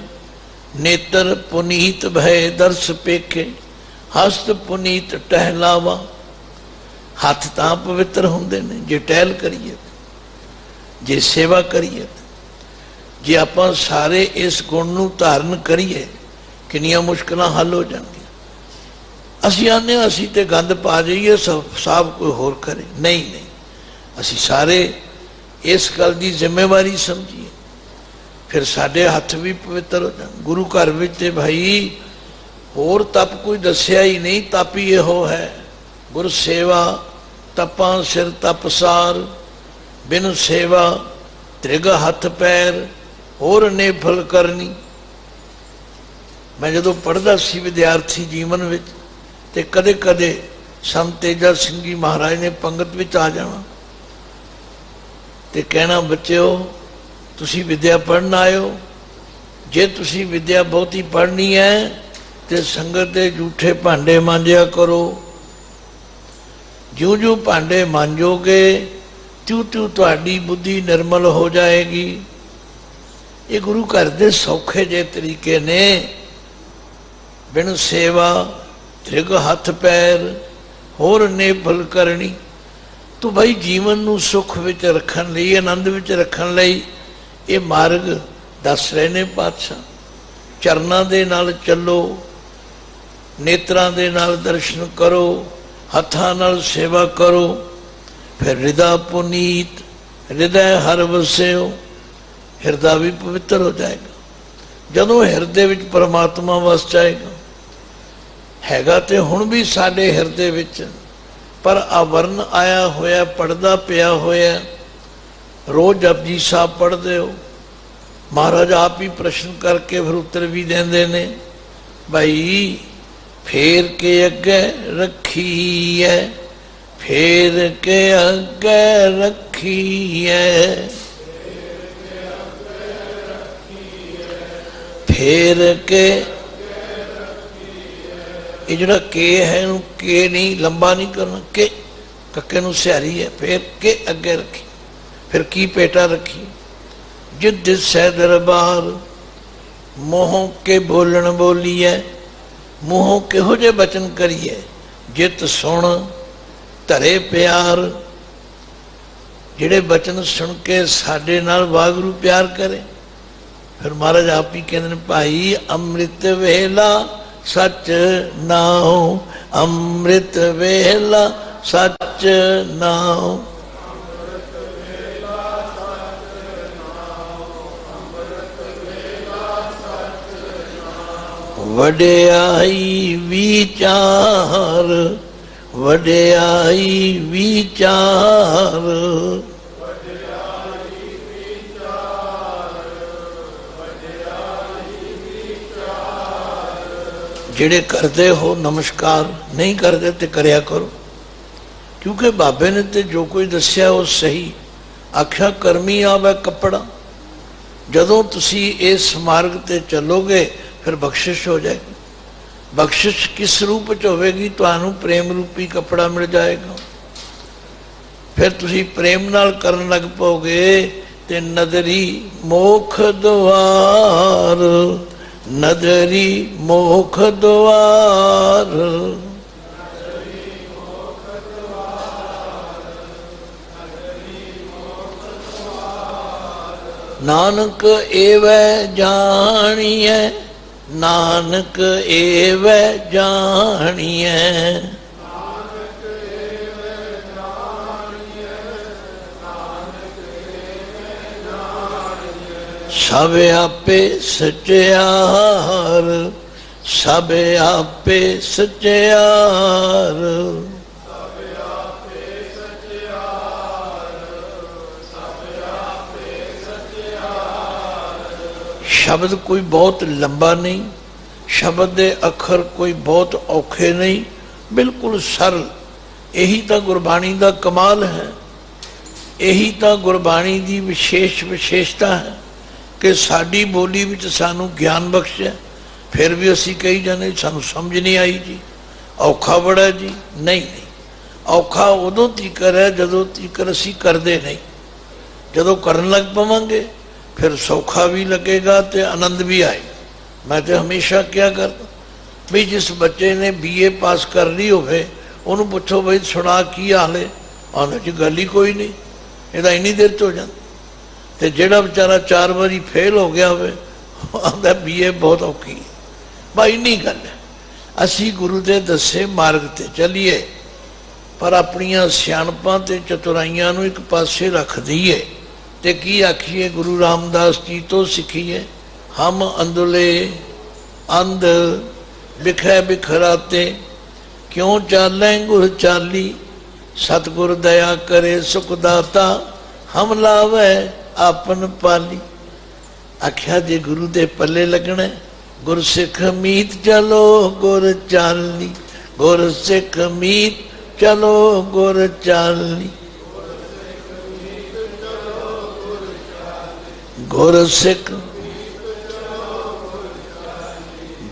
नेत्र पुनीत भय दर्श पेखे, हस्त पुनीत टहलावा। हथ तां पवित्र हुंदे ने जे टहल करिए, जे सेवा करिए। जे आपां सारे इस गुण नूं धारण करिए, किन्नियां मुश्किलां हल हो जाणगीਆਂ। ਅਸੀਂ ਆਨੇ ਅਸੀਂ ਤੇ गंद पा जाइए, साहब कोई होर करे। नहीं नहीं, ਅਸੀਂ सारे इस गल की जिम्मेवारी समझिए, फिर साडे हथ भी पवित्र हो जाण। गुरु घर विच ते भाई होर तप कोई दस्या ही नहीं, तप ही इहो है। गुर सेवा तपां सिर तपसार, बिन सेवा त्रिग हथ पैर, होर नेफल करनी। मैं जदों पढ़दा सी विद्यार्थी जीवन विच, ते कदे कदे संत तेजा सिंह जी महाराज ने पंगत विच आ जाना ते कहना, बच्चों तुसी विद्या पढ़न आयो, जे तुसी विद्या बहुती पढ़नी है ते संगत दे झूठे भांडे मांजिया करो। ज्यों ज्यों भांडे मांजोगे त्यों त्यों तुहाडी बुद्धि निर्मल हो जाएगी। ये गुरु घर दे सौखे जे तरीके ने। बिन सेवा त्रिग हथ पैर, होर नेफल करनी। तो भाई जीवन नूं सुख विच रखण लई, आनंद विच रखण लई ये मार्ग दस रहे ने पातशाह। चरनां दे नाल चलो, नेत्रां दे नाल दर्शन करो, हत्थां नाल सेवा करो, फिर हृदय पुनीत, हृदय हर वसियो, हृदय भी पवित्र हो जाएगा। जदों हृदय विच परमात्मा वस जाएगा, हैगा ते हुण भी साडे हृदय विच, पर आवरण आया होया, पढ़दा पिया होया। रोज जपजी साहब पढ़दे हो, महाराज आप ही प्रश्न करके फिर उत्तर भी देंदे ने। भाई फेर के अगे रखी है, फेर के अगे रखी है, फेर के, ये जड़ा के है के नहीं लंबा नहीं करना, के कक्के नूं सिहारी है। फिर के अगे रखी, फिर की पेटा रखी। जिद सै दरबार, मोहों के बोलन बोलीए, मूहों किहो जे बचन करिए, जित सुन धरे प्यार। जिहड़े बचन सुन के साडे नाल वागुरू प्यार करे। फिर महाराज आप ही कहते हैं, भाई अमृत वेला सच नाओ, अमृत वेला सच नाओ। वडियाई विचार, वडियाई विचार, जिहड़े करते हो नमस्कार, नहीं करते तो करया करो। क्योंकि बाबे ने तो जो कुछ दसिया वो सही आख्या। कर्मी आवे कपड़ा। जदों तुसी इस मार्ग ते चलोगे फिर बख्शिश हो जाएगी। बख्शिश किस रूप च होवेगी? तुहानू प्रेम रूपी कपड़ा मिल जाएगा। फिर तुसी प्रेम नाल करन लग पाओगे ते नदरी मोख द्वार, नदरी मोख द्वार। नानक एवै जानिए, नानक एवै जानिए, सब आपे सचियार, सब आपे सचियार। शब्द कोई बहुत लंबा नहीं, शब्द दे अखर कोई बहुत औखे नहीं, बिल्कुल सरल। यही तो गुरबाणी का कमाल है, यही तो गुरबाणी की विशेष विशेषता है कि साड़ी बोली विच सानू ज्ञान बख्शे। फिर भी असी कही जाने सानू समझ नहीं आई जी, औखा बड़ा जी। नहीं नहीं, औखा उदों तीकर है जदों तीकर असी करते नहीं। जदों करन लग पवांगे फिर सौखा भी लगेगा तो आनंद भी आएगा। मैं तो हमेशा क्या करता भी जिस बच्चे ने BA पास कर ली होवे ਉਹਨੂੰ ਪੁੱਛੋ ਬਈ ਸੁਣਾ ਕੀ ਹਾਲ ਹੈ, ਆਂਦਾ ਜੀ ਗੱਲ ਹੀ ਕੋਈ ਨਹੀਂ, ਇਹਦਾ ਇੰਨੀ ਦੇਰ 'ਚ ਹੋ ਜਾਂਦਾ। ਤੇ ਜਿਹੜਾ ਵਿਚਾਰਾ 4 ਵਾਰੀ ਫੇਲ ਹੋ ਗਿਆ ਹੋਵੇ ਆਂਦਾ BA ਬਹੁਤ ਔਖੀ ਹੈ। ਬਈ ਇੰਨੀ ਗੱਲ ਹੈ। ਅਸੀਂ ਗੁਰੂ ਦੇ ਦੱਸੇ ਮਾਰਗ ਤੇ ਚੱਲੀਏ, ਪਰ ਆਪਣੀਆਂ ਸਿਆਣਪਾਂ ਤੇ ਚਤੁਰਾਈਆਂ ਨੂੰ ਇੱਕ ਪਾਸੇ ਰੱਖ ਦਈਏ ਤੇ ਕੀ ਆਖੀਏ। ਗੁਰੂ ਰਾਮਦਾਸ ਜੀ ਤੋਂ ਸਿੱਖੀਏ, ਹਮ ਅੰਧਲੇ ਅੰਧ ਬਿਖੈ ਬਿਖਰਾਤੇ क्यों चालें गुर चाली, सतगुर दया करे सुख दाता, हम लावे आपन पाली। आख्या जे गुरु दे पल्ले लगना, गुर सिख मीत चलो गुर चाली, गुर सिख मीत चलो गुर चाली, गुर सिख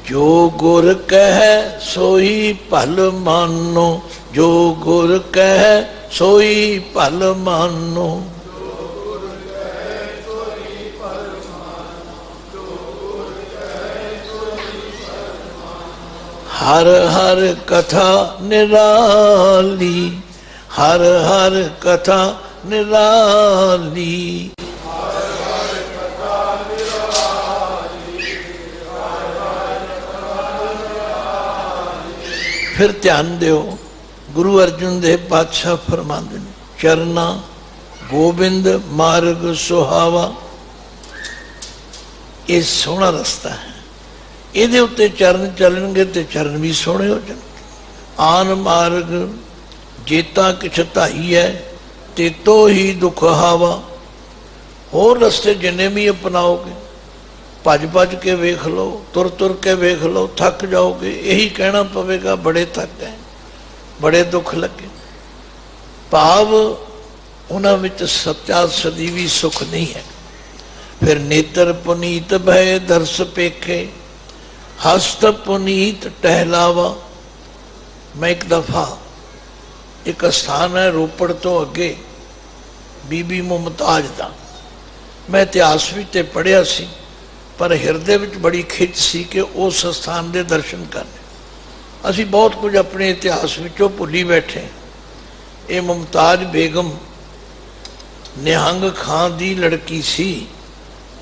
जो गुर कह सोई भल मानो, जो गुर कह सोई भल मानो, हर हर कथा निराली, हर हर कथा निराली। फिर ध्यान दियो, गुरु अर्जुन देव पातशाह फरमाते हैं, चरना गोबिंद मार्ग सुहावा। ये सोहना रस्ता है, ये उत्ते चरण चलणगे तो चरण भी सोहने हो जाए। आन मार्ग जेता किछ धाई है, ते तो ही दुख हावा। होर रस्ते जिन्ने भी अपनाओगे, भज भज के वेख लो, तुर तुर के वेख लो, थक जाओगे। यही कहना पवेगा बड़े थक गए, बड़े दुख लगे। भाव उन्हां विच सच्चा सदीवी सुख नहीं है। फिर नेत्र पुनीत भय दर्श पेखे, हस्त पुनीत टहलावा। मैं एक दफा एक स्थान है रोपड़ तो अगे बीबी मुमताज दा, मैं इतिहास भी ते पढ़िया सी, पर हिरदे विच बड़ी खिच सी कि उस स्थान के दर्शन करने। असी बहुत कुछ अपने इतिहास विचों भुली बैठे। ये मुमताज बेगम निहंग खां दी लड़की सी।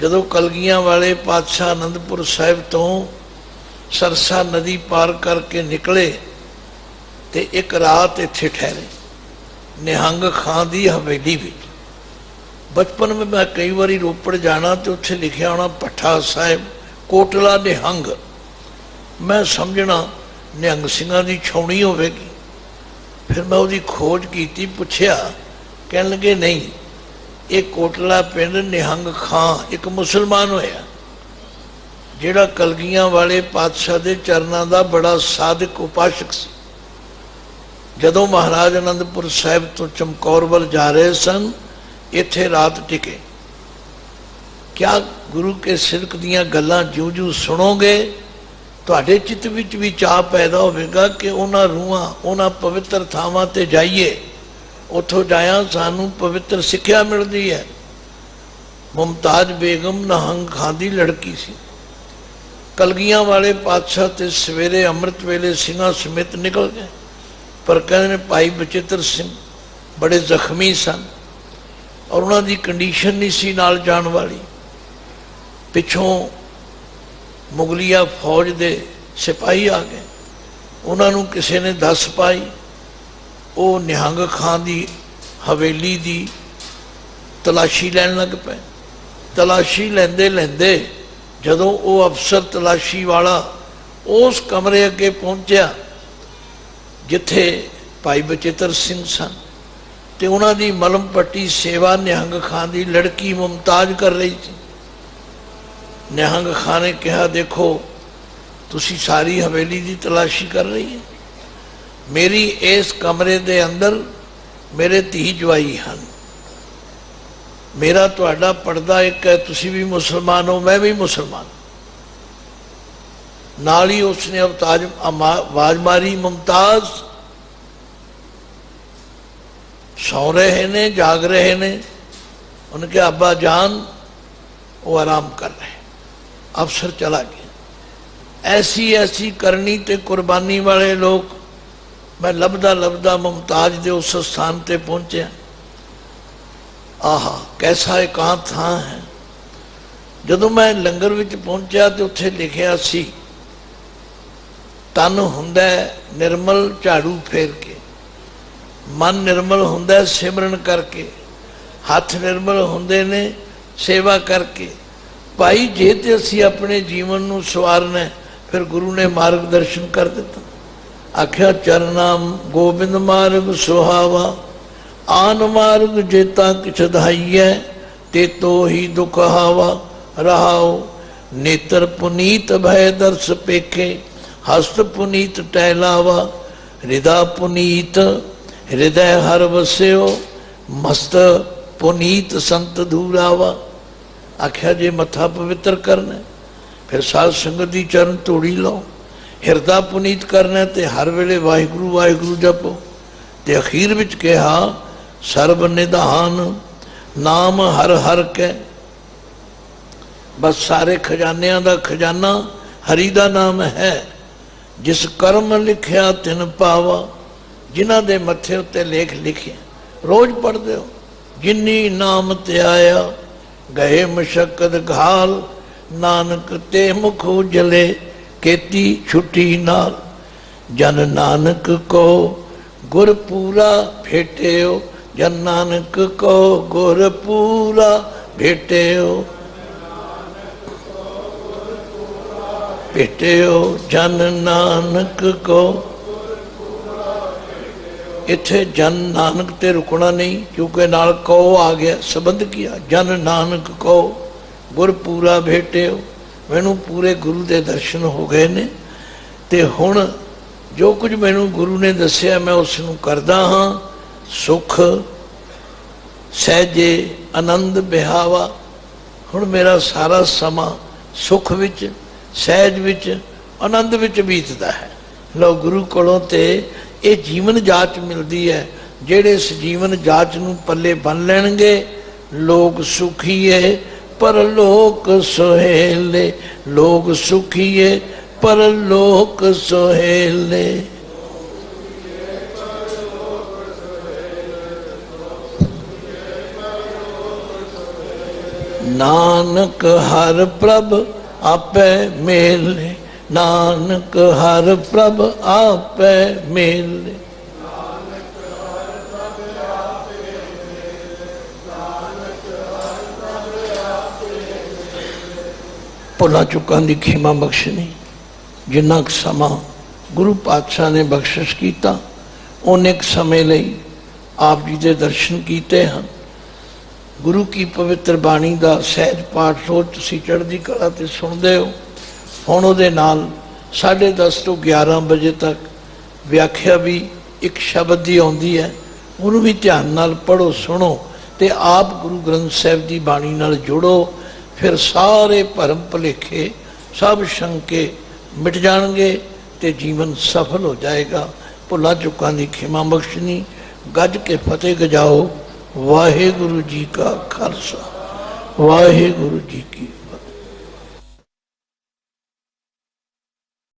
जदों कलगियां वाले पातशाह आनंदपुर साहिब तो सरसा नदी पार करके निकले ते एक रात इत्थे ठहरे निहंग खां दी हवेली विच। बचपन में मैं कई बारी रोपड़ जाना तो उत्थे लिखिया होना भट्ठा साहिब कोटला निहंग। मैं समझना निहंग सिंह की छाउनी होगी। फिर मैं उसकी खोज की, पुछया, कह लगे नहीं, ये कोटला पिंड निहंग खां एक मुसलमान होया जिहड़ा कलगियां वाले पातशाह के चरणों का बड़ा साधक उपासक सी। जदों महाराज आनंदपुर साहिब तो चमकौर वाल जा रहे सन, इत्थे रात टिके। क्या गुरु के सिरक दियां गल्लां ज्यों ज्यों सुनोगे तुहाडे चित्त विच भी चाह पैदा होवेगा कि उन्हां रूहां उन्हां पवित्र थावां ते जाइए, उत्थों जाया सानू पवित्र सिक्ख्या मिलदी है। मुमताज बेगम निहंग खां दी लड़की सी। कलगियां वाले पातशाह ते सवेरे अमृत वेले सिंघां समेत निकल गए, पर कहते भाई बचित्र सिंह बड़े जख्मी सन और उन्होंने कंडीशन नहीं सी नाल जान वाली। पिछों मुगलिया फौज दे सिपाही आ गए, उन्होंने किसी ने दस पाई। वो निहंग खां दी हवेली दी तलाशी लैन लग पे। तलाशी लेंदे लेंदे जदों वो अफसर तलाशी वाला उस कमरे अगे पहुंचा जिथे भाई बचित्र सिंह सन, तो उन्होंने मलम पट्टी सेवा निहंग खां की लड़की मुमताज कर रही थी। निहंग खां ने कहा, देखो तुसी सारी हवेली की तलाशी कर रही है, मेरी इस कमरे दे अंदर मेरे धी जवाई हैं, मेरा तुहाडा पर्दा एक है, तुसी भी मुसलमान हो मैं भी मुसलमान। नाल ही उसने अवताज आवाज मारी, मुमताज सौ रहे ने जाग रहे ने? उनके अब्बा जान वो आराम कर रहे। अफसर चला गया। ऐसी ऐसी करनी ते कुर्बानी वाले लोग। मैं लभदा लभदा मुमताज दे उस स्थान ते पहुंचा। आहा कैसा एकांत थां है। जदों मैं लंगर विच पहुंचा तो उत्थे लिखिया सी, तन हुंदा निर्मल झाड़ू फेर के, मन निर्मल हुंदा सिमरन करके, हथ निर्मल हुंदे ने सेवा करके। भाई जे ते असी अपने जीवन नूं सवारना, फिर गुरु ने मार्गदर्शन कर दिता। आख्या चरनाम गोबिंद मार्ग सुहावा, आन मार्ग जेता किछ धाईऐ, ते तो ही दुख हावा रहाओ। नेत्र पुनीत भय दर्श पेखे, हस्त पुनीत टहलावा। हृदय पुनीत हृदय हर वस्यो, मस्त पुनीत संत धूरावा। आख्या जे मथा पवित्र करना, फिर साध संगत दी चरण धूड़ी लो। हिरदा पुनीत करना ते हर वेले वाहिगुरु वाहिगुरु जपो। ते अखीर विच कहा सर्ब निधान, नाम हर हर कै। बस सारे खजानियां दा खजाना हरि दा नाम है। जिस कर्म लिखिया तिन पावा, जिन्हां दे मथे उत्ते लेख लिखे रोज पढ़दे हो। जिन्नी नाम ते आया, गए मशक्कत घाल। नानक ते मुख उजले, केती छुट्टी नाल। जन नानक को गुर पूरा भेटियो, जन नानक को गुर पूरा भेटियो। भेटियो जन नानक को। इत्थे जन नानक ते रुकना नहीं, क्योंकि नाल को आ गया, संबंध किया। जन नानक को गुर पूरा भेटियो, मैनू पूरे गुरु के दर्शन हो गए ने। ते हुण जो कुछ मैनू गुरु ने दसिया मैं उसनू करदा हाँ। सुख सहजे आनंद बिहावा। हुण मेरा सारा समा सुख विच, सहज विच, आनंद विच बीतदा है। लो गुरु कोलों ते ये जीवन जाच मिलती है। जेड़े इस जीवन जाच नू पल्ले बन लैणगे, लोग सुखीए परलोक सोहेले। लोग सुखीए परलोक सोहेले। नानक हर प्रभ आपे मेले, नानक हर प्रभ आपे मेले। भुला चुका की खीमा बख्शनी। जिन्ना समा गुरु पातशाह ने बख्शिश किया, उन्ने समय लई आप जी के दर्शन किए हैं। गुरु की पवित्र बाणी का सहज पाठ रोज तुसीं चढ़दी कला ते सुनते हो। हुण उहदे नाल 10:30 तो 11 बजे तक व्याख्या भी एक शब्द की आउंदी है, उन्होंने भी ध्यान नाल पढ़ो सुनो ते आप गुरु ग्रंथ साहिब की बाणी नाल जुड़ो। फिर सारे भरम भुलेखे सब शंके मिट जाएंगे ते जीवन सफल हो जाएगा। भुला चुका की खिमा बख्शनी। गज के फतेह गजाओ। वाहे गुरु जी का खालसा, वाहे गुरु जी की।